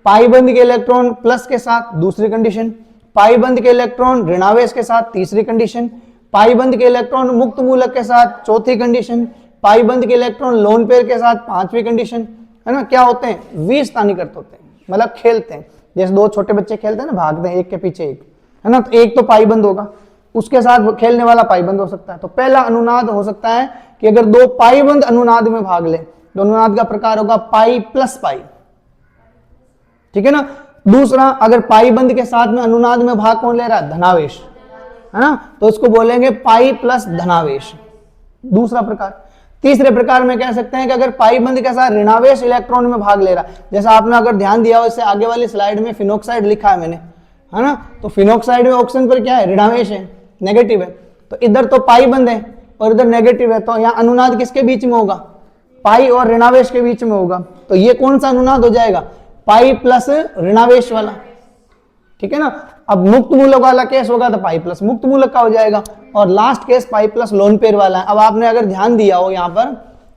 पाईबंद के इलेक्ट्रॉन प्लस के साथ दूसरी कंडीशन, पाईबंद के इलेक्ट्रॉन ऋणावेश के साथ तीसरी कंडीशन, पाईबंद के इलेक्ट्रॉन मुक्त मूलक के साथ चौथी कंडीशन, पाईबंद के इलेक्ट्रॉन लोन पेयर के साथ 5वीं कंडीशन, है ना। क्या होते हैं, 20 स्थानीयकृत होते हैं, मतलब खेलते हैं जैसे 2 छोटे बच्चे खेलते हैं ना, भागते हैं एक के पीछे एक, है ना। तो एक तो पाईबंद होगा, उसके साथ खेलने वाला पाईबंद हो सकता है। तो पहला अनुनाद हो सकता है कि अगर 2 पाईबंद अनुनाद में भाग ले तो अनुनाद का प्रकार होगा पाई प्लस पाई, ठीक है ना। दूसरा, अगर पाईबंद के साथ में अनुनाद में भाग कौन ले रहा है, धनावेश, है ना, तो इसको बोलेंगे पाई प्लस धनावेश, दूसरा प्रकार। तीसरे प्रकार में कह सकते हैं कि अगर पाई बंध के साथ ऋणावेश इलेक्ट्रॉन में भाग ले रहा, जैसा आपने अगर ध्यान दिया हो इससे आगे वाली स्लाइड में फिनोक्साइड लिखा है मैंने, है ना, तो फिनोक्साइड में ऑक्सीजन पर क्या है, ऋणावेश है, नेगेटिव है, तो इधर तो पाई बंध है और इधर नेगेटिव है, तो यहाँ अनुनाद किसके बीच में होगा, पाई और ऋणावेश के बीच में होगा, तो ये कौन सा अनुनाद हो जाएगा, पाई प्लस ऋणावेश वाला, ठीक है ना। अब मुक्त मूलक वाला केस होगा तो पाई प्लस मुक्त मूलक का हो जाएगा, और last case pi plus lone pair वाला है। अब आपने अगर ध्यान दिया हो यहाँ पर,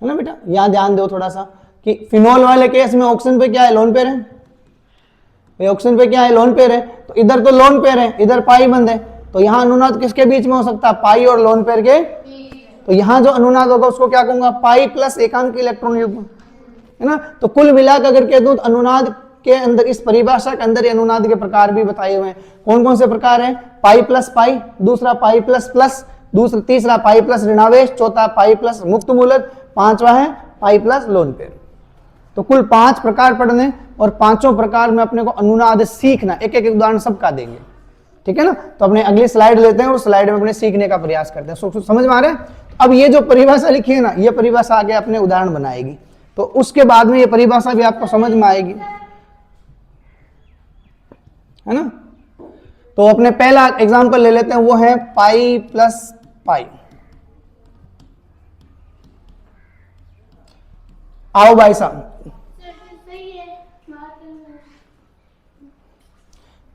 है ना बेटा, यहाँ ध्यान दो थोड़ा सा कि फिनोल वाले केस में ऑक्सीजन पे क्या है, लोन पेयर है, ऑक्सीजन पे क्या है, लोन पेयर है, तो इधर तो लोन पेयर है, इधर पाई बंद है, तो यहाँ अनुनाद किसके बीच में हो सकता है, पाई और लोन पेयर के, तो यहाँ जो अनुनाद होगा उसको क्या कहूंगा, पाई प्लस एकांक इलेक्ट्रॉन युग्म, है ना। तो कुल मिलाकर अगर कह दूं अनुनाद के अंदर, इस परिभाषा के अंदर अनुनाद के प्रकार भी बताए हुए हैं। कौन कौन से प्रकार हैं, पाई प्लस पाई, दूसरा पाई प्लस प्लस, दूसरा तीसरा पाई प्लस ऋणावेश, चौथा पाई प्लस मुक्त मूलक, पांचवा है पाई प्लस लोन पेयर। तो कुल 5 प्रकार पढ़ने, और पांचों प्रकार में अपने को अनुनाद सीखना, एक एक उदाहरण सबका देंगे, ठीक है ना। तो अपने अगली स्लाइड लेते हैं और स्लाइड में अपने सीखने का प्रयास करते हैं। समझ में आ रहा है। अब ये जो परिभाषा लिखी है ना, ये परिभाषा आगे अपने उदाहरण बनाएगी, तो उसके बाद में ये परिभाषा भी आपको समझ में आएगी, है ना। तो अपने पहला एग्जांपल ले लेते हैं, वो है पाई प्लस पाई। आओ भाई साहब,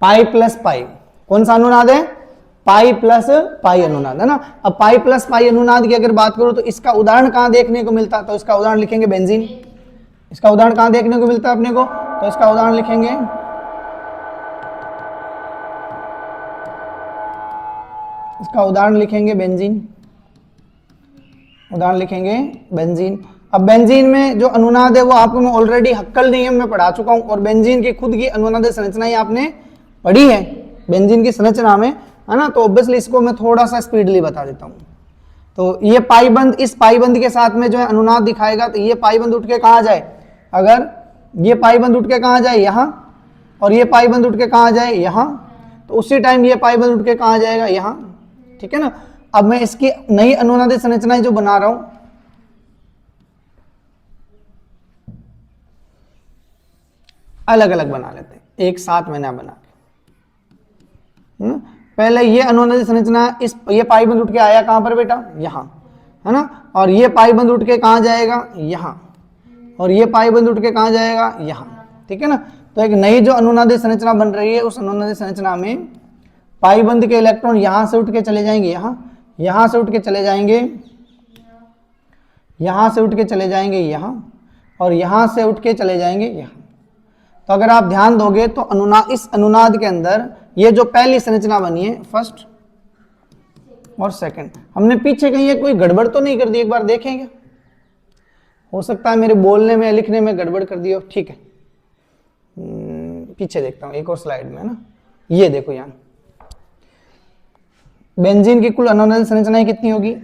पाई प्लस पाई कौन सा अनुनाद है, पाई प्लस पाई अनुनाद, है ना। अब पाई प्लस पाई अनुनाद की अगर बात करो तो इसका उदाहरण कहां देखने को मिलता है, तो इसका उदाहरण लिखेंगे बेंजीन। इसका उदाहरण कहां देखने को मिलता है अपने को, तो इसका उदाहरण लिखेंगे, इसका उदाहरण लिखेंगे बेंजीन, उदाहरण लिखेंगे बेंजीन। अब बेंजीन में जो अनुनाद है वो आपको मैं ऑलरेडी हक्कल नियम में पढ़ा चुका हूं, और बेंजीन की खुद की अनुनाद संरचना ही आपने पढ़ी है बेंजीन की संरचना में, है ना। तो ऑब्वियसली इसको मैं थोड़ा सा स्पीडली बता देता हूं। तो ये पाईबंद, इस पाईबंद के साथ में जो है अनुनाद दिखाएगा, तो ये पाईबंद उठ के कहां जाए, अगर ये पाईबंद उठ के कहां जाए, यहां, और ये पाईबंद उठ के कहां जाए, यहां, तो उसी टाइम ये पाईबंद उठ के कहां जाएगा, यहां, ठीक है ना। अब मैं इसकी नई अनुनादित संरचनाएं जो बना रहा हूं, अलग अलग बना लेते हैं, एक साथ में ना बना के। पहले ये अनुनादित संरचना, इस ये पाईबंद उठ के आया कहां पर बेटा, यहां, है ना, और ये पाईबंद उठ के कहां जाएगा, यहां, और ये पाईबंद उठ के कहां जाएगा, यहां, ठीक है ना। तो एक नई जो अनुनादित संरचना बन रही है, उस अनुनादित संरचना में पाईबंद के इलेक्ट्रॉन यहां से उठ के चले जाएंगे यहां, यहां से उठ के चले जाएंगे, यहां से उठ के चले जाएंगे यहां, और यहां से उठ के चले जाएंगे यहां। तो अगर आप ध्यान दोगे तो अनुनाद, इस अनुनाद के अंदर ये जो पहली संरचना बनी है, फर्स्ट और सेकंड, हमने पीछे कहीं कोई गड़बड़ तो नहीं कर दी, एक बार देखेंगे, हो सकता है मेरे बोलने में लिखने में गड़बड़ कर दी हो, ठीक है। पीछे देखता हूं एक और स्लाइड में, है ना, ये देखो यहां बेंजीन की कुल अनुनादित संरचनाएं कितनी होगी,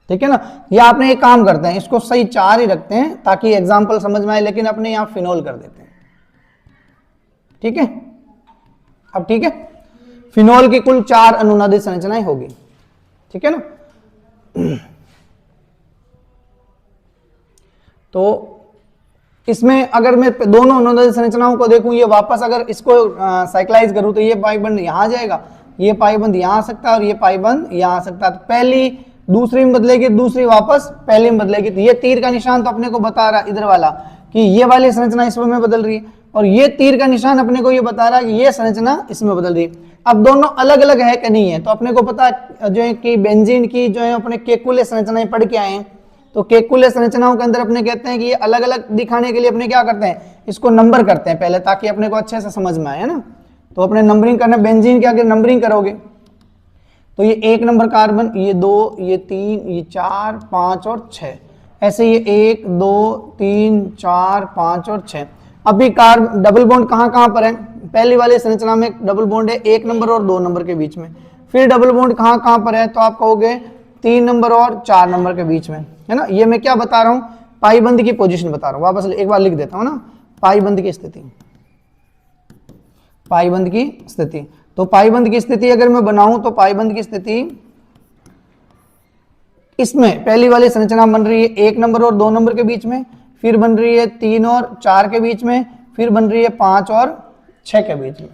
ठीक है ना। ये आपने एक काम करते हैं, इसको सही 4 ही रखते हैं ताकि एग्जाम्पल समझ में आए, लेकिन अपने यहां फिनोल कर देते हैं, ठीक है। अब ठीक है, फिनोल की कुल 4 अनुनादित संरचनाएं होगी, ठीक है ना। तो इसमें अगर मैं दोनों अनुनादित संरचनाओं को देखूं, ये वापस अगर इसको साइक्लाइज करूं तो ये पाईबंद यहां जाएगा, ये पाईबंद यहां आ सकता है, और ये पाईबंद यहां आ सकता है। तो पहली दूसरी में बदलेगी, दूसरी वापस पहली में बदलेगी। तो ये तीर का निशान तो अपने को बता रहा है इधर वाला कि ये वाली संरचना इसमें बदल रही है, और ये तीर का निशान अपने को ये बता रहा है कि ये संरचना इसमें बदल रही है। अब दोनों अलग अलग है कि नहीं है, तो अपने को पता जो है कि बेंजीन की जो है अपने केकुले संरचनाएं पढ़ के आए हैं, तो केकुले संरचनाओं के अंदर अपने कहते हैं कि ये अलग अलग दिखाने के लिए अपने क्या करते हैं, इसको नंबर करते हैं पहले, ताकि अपने को अच्छे से समझ में आए, है ना। तो अपने नंबरिंग करना, बेंजीन के आगे नंबरिंग करोगे तो ये 1 नंबर कार्बन, ये 2, ये 3, ये 4, 5 और 6, ऐसे ये 1, 2, 3, 4, 5 और 6। अभी कार्बन डबल बॉन्ड कहाँ कहाँ पर है, पहली वाली संरचना में डबल बॉन्ड है 1 नंबर और 2 नंबर के बीच में, फिर डबल बॉन्ड कहाँ कहाँ पर है, तो आप कहोगे 3 नंबर और 4 नंबर के बीच में, है ना। ये मैं क्या बता रहा हूँ, पाईबंद की पोजीशन बता रहा हूँ, वापस एक बार लिख देता हूँ ना, पाईबंद की स्थिति, पाईबंद की स्थिति। तो पाईबंद की स्थिति अगर मैं बनाऊं तो पाईबंद की स्थिति इसमें पहली वाली संरचना बन रही है 1 नंबर और 2 नंबर के बीच में, फिर बन रही है 3 और 4 के बीच में, फिर बन रही है 5 और 6 के बीच में।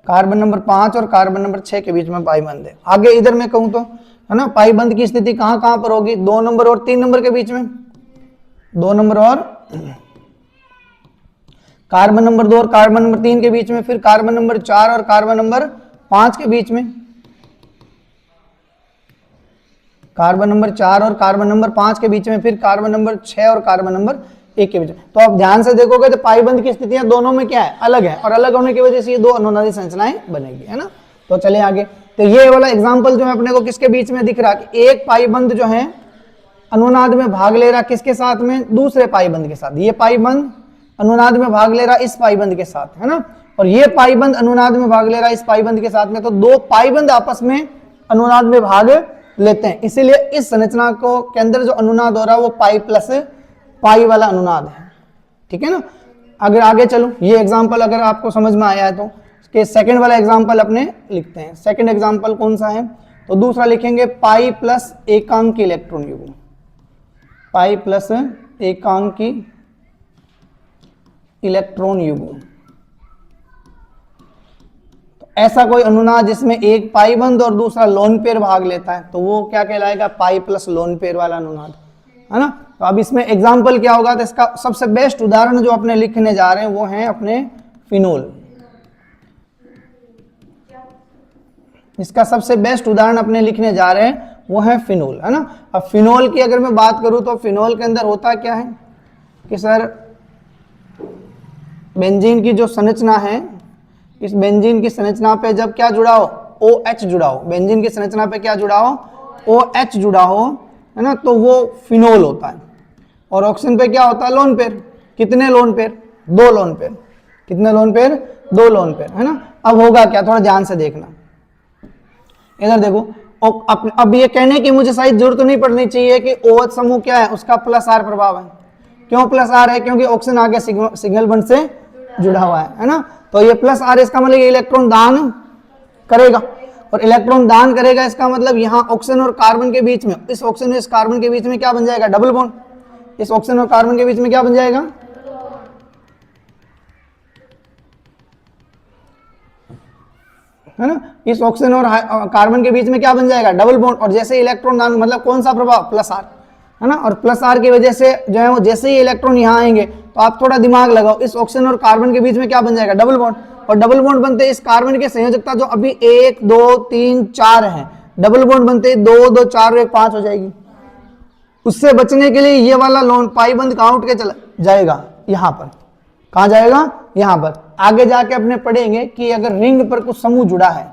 कार्बन नंबर 5 और कार्बन नंबर 6 के बीच में पाई बंद है। आगे इधर मैं कहूं तो है ना, पाई बंद की स्थिति कहां कहां पर होगी? 2 नंबर और 3 नंबर के बीच में, 2 नंबर और कार्बन नंबर 2 और कार्बन नंबर 3 के बीच में, फिर कार्बन नंबर 4 और कार्बन नंबर 5 के बीच में, कार्बन नंबर 4 और कार्बन नंबर 5 के बीच में, फिर कार्बन नंबर 6 और कार्बन नंबर 1 के बीच में। तो आप ध्यान से देखोगे तो पाई बंद की स्थितियां दोनों में क्या है? अलग है, और अलग होने की वजह से ये 2 अनुनादी संरचनाएं बनेगी, है ना। तो चले आगे। तो ये वाला एग्जांपल जो है अपने को किसके बीच में दिख रहा है कि एक पाई बंद जो है अनुनाद में भाग ले रहा किसके साथ में? दूसरे पाई बंद के साथ। ये पाई बंद अनुनाद में भाग ले रहा इस पाई बंद के साथ, है ना, और ये पाई बंद अनुनाद में भाग ले रहा इस पाई बंद के साथ में। तो 2 पाई बंद आपस में अनुनाद में भाग लेते हैं, इसीलिए इस संरचना को के अंदर जो अनुनाद हो रहा है वो पाई प्लस पाई वाला अनुनाद है, ठीक है ना। अगर आगे चलो, ये एग्जांपल अगर आपको समझ में आया है तो इसके सेकंड वाला एग्जांपल अपने लिखते हैं। सेकंड एग्जांपल कौन सा है? तो दूसरा लिखेंगे पाई प्लस एकांकी इलेक्ट्रॉन युग्म, पाई प्लस एकांकी इलेक्ट्रॉन युग्म। तो ऐसा कोई अनुनाद जिसमें एक पाई बंद और दूसरा लोन पेयर भाग लेता है तो वो क्या कहलाएगा? पाई प्लस लोन पेयर वाला अनुनाद, है ना। तो अब इसमें एग्जाम्पल क्या होगा? तो इसका सबसे बेस्ट उदाहरण जो अपने लिखने जा रहे हैं वो है अपने फिनोल। इसका सबसे बेस्ट उदाहरण अपने लिखने जा रहे हैं वो है फिनोल, है ना। अब फिनोल की अगर मैं बात करूं तो फिनोल के अंदर होता क्या है कि सर बेंजीन की जो संरचना है, इस बेंजीन की संरचना पे जब क्या जुड़ा हो? OH जुड़ा हो। बेंजीन की संरचना पे क्या जुड़ा हो? OH जुड़ा हो, है ना, तो वो फिनोल होता है। और ऑक्सीजन पे क्या होता है? Lone pair. कितने लोन पेयर? 2 lone pair. कितने लोन पेयर? 2 लोन पेयर, है ना। अब होगा क्या? थोड़ा ध्यान से देखना, इधर देखो। अब ये कहने की मुझे शायद जरूरत नहीं पड़नी चाहिए कि OH समूह क्या है, उसका प्लस R प्रभाव है। क्यों प्लस R है? क्योंकि ऑक्सीजन आगे सिग्नल बंध से जुड़ा हुआ है ना। तो ये प्लस R, इसका मतलब ये इलेक्ट्रॉन दान करेगा, और इलेक्ट्रॉन दान करेगा इसका मतलब यहाँ ऑक्सीजन और कार्बन के बीच में, इस ऑक्सीजन और इस कार्बन के बीच में क्या बन जाएगा? Double bond. इस ऑक्सीजन और कार्बन के बीच में क्या बन जाएगा? है ना, इस ऑक्सीजन और कार्बन के बीच में क्या बन जाएगा? Double bond. और जैसे इलेक्ट्रॉन दान मतलब कौन सा प्रभाव? प्लस R, है ना। और प्लस R की वजह से जो है वो जैसे ही इलेक्ट्रॉन यहाँ आएंगे तो आप थोड़ा दिमाग लगाओ, इस ऑक्सीजन और कार्बन के बीच में क्या बन जाएगा? Double bond. और डबल बॉन्ड बनते इस कार्बन की संयोजकता जो अभी 1 2 3 4 है, डबल बॉन्ड बनते 2 2 4 1 5 हो जाएगी। उससे बचने के लिए ये वाला लोन पाई बंद कहाँ उठ के चला जाएगा? यहाँ पर। कहाँ जाएगा? यहाँ पर। आगे जाके अपने पढ़ेंगे कि अगर रिंग पर कुछ समूह जुड़ा है,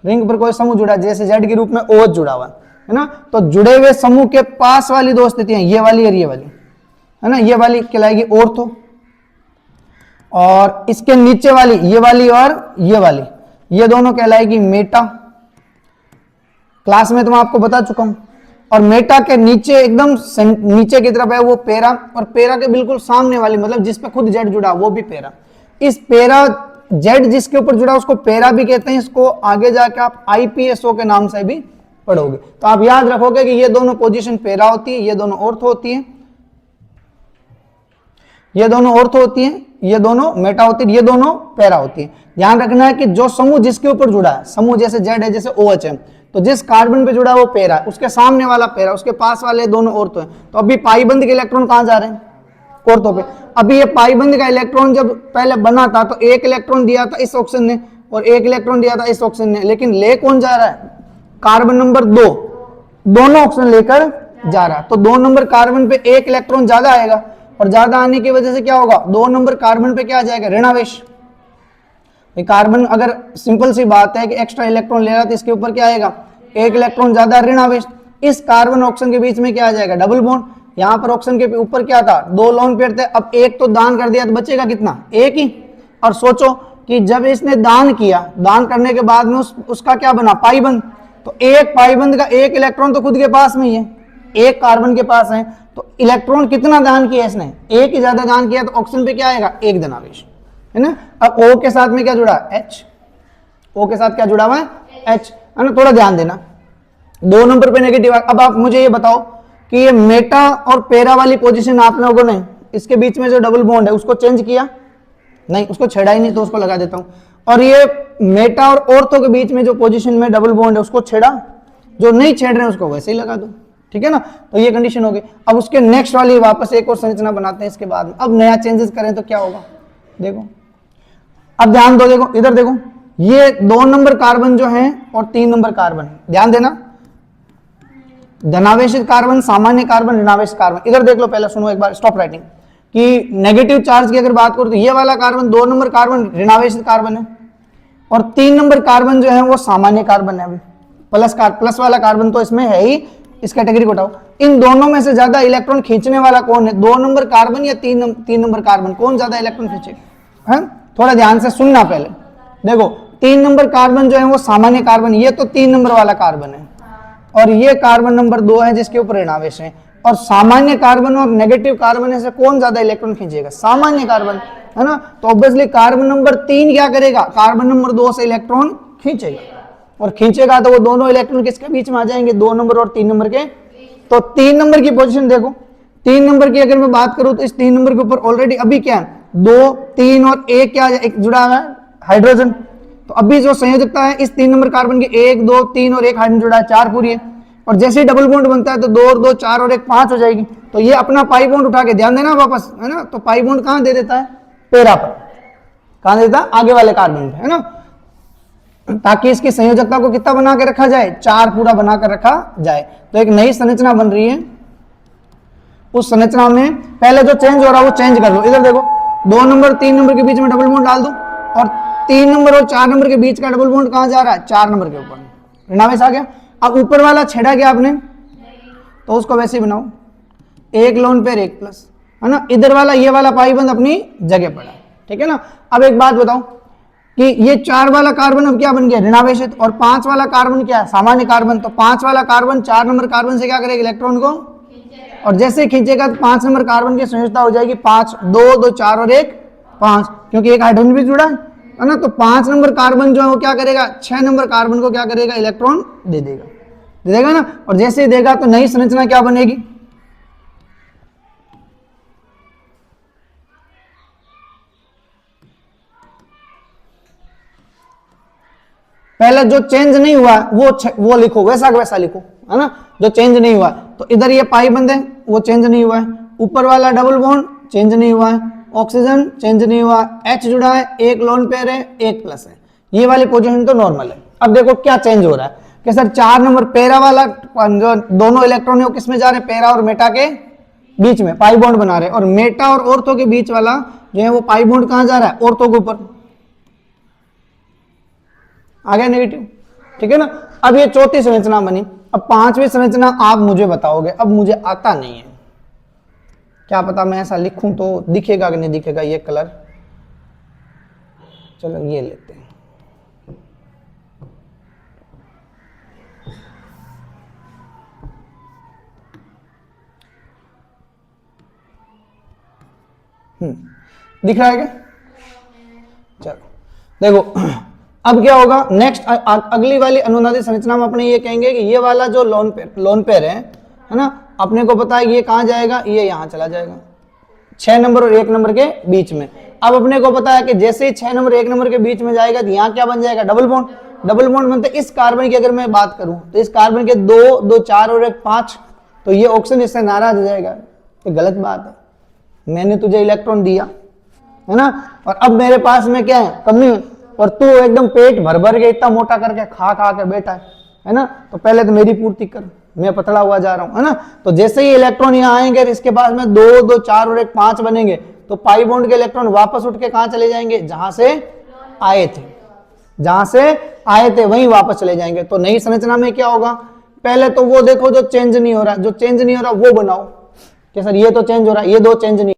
रिंग पर कोई समूह जुड़ा है, जैसे Z के रूप में OH जुड़ा हुआ है ना, तो जुड़े हुए समूह के पास वाली 2 स्थितियां, ये वाली और ये वाली, है ना, ये वाली कहलाएगी ऑर्थो, और इसके नीचे वाली ये वाली और ये वाली, ये दोनों कहलाएगी मेटा। क्लास में तो मैं आपको बता चुका हूं। और मेटा के नीचे एकदम नीचे की तरफ है वो पेरा, और पेरा के बिल्कुल सामने वाली मतलब जिस पे खुद जेड जुड़ा वो भी पेरा। इस पेरा जेड जिसके ऊपर जुड़ा उसको पेरा भी कहते हैं। इसको आगे जाके आप IPSO के नाम से भी पढ़ोगे। तो आप याद रखोगे कि ये दोनों पोजीशन पेरा होती है, ये दोनों ऑर्थो होती है, ये दोनों ऑर्थो होती है, ये दोनों मेटा होती है, ये दोनों पेरा होती है। ध्यान रखना है कि जो समूह जिसके ऊपर जुड़ा है, समूह जैसे जेड है, जैसे OH है, तो जिस कार्बन पे जुड़ा है वो पेरा है, उसके सामने वाला पेरा, उसके पास वाले दोनों ऑर्थो है। तो अभी पाईबंद के इलेक्ट्रॉन कहां जा रहे हैं? ऑर्थो पे। अभी ये पाईबंद का इलेक्ट्रॉन जब पहले बना था तो 1 इलेक्ट्रॉन दिया था इस ऑक्सीजन ने और 1 इलेक्ट्रॉन दिया था इस ऑक्सीजन ने, लेकिन ले कौन जा रहा है? कार्बन नंबर 2 दोनों ऑक्सीजन लेकर जा रहा है। तो 2 नंबर कार्बन पे 1 इलेक्ट्रॉन ज्यादा आएगा, और ज्यादा आने की वजह से क्या होगा? 2 नंबर कार्बन पे क्या आ जाएगा? ऋणावेश। कार्बन अगर सिंपल सी बात है कि एक्स्ट्रा इलेक्ट्रॉन ले रहा है तो इसके ऊपर क्या आएगा? 1 इलेक्ट्रॉन ज्यादा ऋणावेश। इस कार्बन ऑक्सीजन के बीच में क्या आ जाएगा? Double bond. यहाँ पर ऑक्सीजन के ऊपर क्या था? 2 लोन पेयर थे, अब 1 तो दान कर दिया तो बचेगा कितना? 1 ही। और सोचो कि जब इसने दान किया, दान करने के बाद में उसका क्या बना? पाईबंद। तो एक पाईबंद का 1 इलेक्ट्रॉन तो खुद के पास में ही है, 1 कार्बन के पास है, तो इलेक्ट्रॉन कितना दान किया इसने? 1 ही ज्यादा दान किया, तो ऑक्सीजन पे क्या आएगा? 1 धनावेश, है ना। अब O के साथ में क्या जुड़ा? H। O के साथ क्या जुड़ा हुआ है? H, है ना। थोड़ा ध्यान देना, 2 नंबर पे नेगेटिव। अब आप मुझे ये बताओ कि ये मेटा और पेरा वाली पोजीशन आप लोगों ने इसके बीच में जो डबल बॉन्ड है उसको चेंज किया नहीं, उसको छेड़ा ही नहीं, तो उसको लगा देता हूं। और ये मेटा और ऑर्थो के बीच में जो पोजीशन में डबल बॉन्ड है उसको छेड़ा, जो नहीं छेड़ रहे हैं उसको वैसे ही लगा दो, ठीक है ना। तो ये कंडीशन हो गई। अब उसके नेक्स्ट वाली वापस एक और संरचना बनाते हैं इसके बाद में। अब नया चेंजेस करें तो क्या होगा, देखो अब ध्यान दो, देखो इधर देखो, ये 2 नंबर कार्बन जो है और 3 नंबर कार्बन, ध्यान देना, धनावेशित कार्बन, सामान्य कार्बन, ऋणावेशित कार्बन। इधर देख लो, पहले सुनो एक बार, स्टॉप राइटिंग, कि नेगेटिव चार्ज की अगर बात करो तो ये वाला कार्बन 2 नंबर कार्बन ऋणावेशित कार्बन है और 3 नंबर कार्बन जो है वो सामान्य कार्बन है। प्लस वाला कार्बन तो इसमें है ही, इस कैटेगरी को उठाओ। इन दोनों में से ज्यादा इलेक्ट्रॉन खींचने वाला कौन है, 2 नंबर कार्बन या 3 नंबर कार्बन, कौन ज्यादा इलेक्ट्रॉन खींचेगा, है? थोड़ा ध्यान से सुनना पहले। देखो 3 नंबर कार्बन जो है वो सामान्य कार्बन, ये तो 3 नंबर वाला कार्बन है और ये कार्बन नंबर 2 है जिसके ऊपर ऋणावेश है। और सामान्य कार्बन और नेगेटिव कार्बन से कौन ज्यादा इलेक्ट्रॉन खींचेगा, सामान्य कार्बन, है ना। तो ऑब्वियसली कार्बन नंबर 3 क्या करेगा, कार्बन नंबर 2 से इलेक्ट्रॉन खींचेगा, और खींचेगा तो वो दोनों इलेक्ट्रॉन किसके बीच में आ जाएंगे, 2 नंबर और 3 नंबर के। तो 3 नंबर की पोजीशन देखो, 3 नंबर की अगर मैं बात करूं तो इस 3 नंबर के ऊपर ऑलरेडी अभी क्या है, 2, 3 और 1 क्या एक जुड़ा हुआ है, हाइड्रोजन। तो अभी जो संयोजकता है इस 3 नंबर कार्बन की 1, 2, 3 और 1 हाइड्रोजन जुड़ा है, 4 पूरी है। और जैसे ही डबल बॉन्ड बनता है तो 2 और 2 4 और 1 5 हो जाएगी। तो ये अपना पाई बॉन्ड उठा के, ध्यान देना वापस, है ना। तो पाई बॉन्ड कहां दे देता है, पेरा पर, कहां देता है, आगे वाले कार्बन पे, है ना, ताकि इसकी संयोजकता को कितना बना के रखा जाए, 4 पूरा बना कर रखा जाए। तो एक नई संरचना बन रही है, उस संरचना में पहले जो चेंज हो रहा है वो चेंज कर लो। इधर देखो 2 नंबर 3 नंबर के बीच में डबल बॉन्ड डाल दो और 3 नंबर और 4 नंबर के बीच का डबल बॉन्ड कहां जा रहा है, 4 नंबर के ऊपर, ऋणावेश आ गया। अब ऊपर वाला छेड़ा गया आपने तो उसको वैसे ही बनाओ, 1 लोन पेयर 1 प्लस, है ना। इधर वाला ये वाला पाईबंद अपनी जगह पड़ा, ठीक है ना। अब एक बात बताओ कि ये 4 वाला कार्बन अब क्या बन गया, ऋणावेशित, और 5 वाला कार्बन क्या है, सामान्य कार्बन। तो 5 वाला कार्बन 4 नंबर कार्बन से क्या करेगा, इलेक्ट्रॉन को, और जैसे ही खींचेगा तो 5 नंबर कार्बन की संयोजकता हो जाएगी 5, 2, 2 4 और 1 5, क्योंकि एक हाइड्रोजन भी जुड़ा है ना। तो 5 नंबर कार्बन जो है वो क्या करेगा, 6 नंबर कार्बन को क्या करेगा, इलेक्ट्रॉन दे देगा ना। और जैसे ही देगा तो नई संरचना क्या बनेगी, पहले जो चेंज नहीं हुआ वो लिखो, वैसा वैसा लिखो, है ना, जो चेंज नहीं हुआ। तो इधर ये पाई बंद है, वो चेंज नहीं हुआ है। ऊपर वाला डबल बॉन्ड चेंज नहीं हुआ है, ऑक्सीजन चेंज नहीं हुआ, H जुड़ा है, 1 लोन पेयर है, 1 प्लस है, ये वाली पोजीशन तो नॉर्मल है। अब देखो क्या चेंज हो रहा है कि सर 4 नंबर पेरा वाला जो दोनों इलेक्ट्रॉन है वो किसमें जा रहे हैं, पेरा और मेटा के बीच में पाई बॉन्ड बना रहे हैं, और मेटा और ऑर्थो के बीच वाला जो है वो पाई बॉन्ड कहां जा रहा है, ऑर्थो के ऊपर आ गया, नेगेटिव, ठीक है ना। अब ये चौथी संरचना बनी। अब 5वीं संरचना आप मुझे बताओगे, अब मुझे आता नहीं है, क्या पता मैं ऐसा लिखूं तो दिखेगा कि नहीं दिखेगा ये कलर। चलो ये लेते हैं, दिख रहा है क्या, चलो देखो अब क्या होगा नेक्स्ट, अगली वाली अनुनादी संरचना में अपने ये कहेंगे कि ये वाला जो लोन पेयर है ना, अपने को पता है ये कहां जाएगा, ये यहां चला जाएगा 6 नंबर और 1 नंबर के बीच में। अब अपने को पता है कि जैसे ही 6 नंबर 1 नंबर के बीच में जाएगा तो यहाँ क्या बन जाएगा, डबल बॉन्ड। डबल बॉन्ड बनते इस कार्बन की अगर मैं बात करूं तो इस कार्बन के 2, 2 4 और 1 5, तो ये ऑक्सीजन इससे नाराज हो जाएगा, ये गलत बात है, मैंने तुझे इलेक्ट्रॉन दिया, है ना, और अब मेरे पास में क्या है, कमी, और तू एकदम पेट भर भर के इतना मोटा करके खा के बैठा है ना। तो पहले तो मेरी पूर्ति कर, मैं पतला हुआ जा रहा हूं, है ना। तो जैसे ही इलेक्ट्रॉन यहाँ आएंगे इसके बाद में 2, 2 4 और 1 5 बनेंगे, तो पाई बॉन्ड के इलेक्ट्रॉन वापस उठ के कहां चले जाएंगे, जहां से आए थे वहीं वापस चले जाएंगे। तो नई संरचना में क्या होगा, पहले तो वो देखो जो चेंज नहीं हो रहा, वो बनाओ कि सर ये तो चेंज हो रहा है, ये 2 चेंज नहीं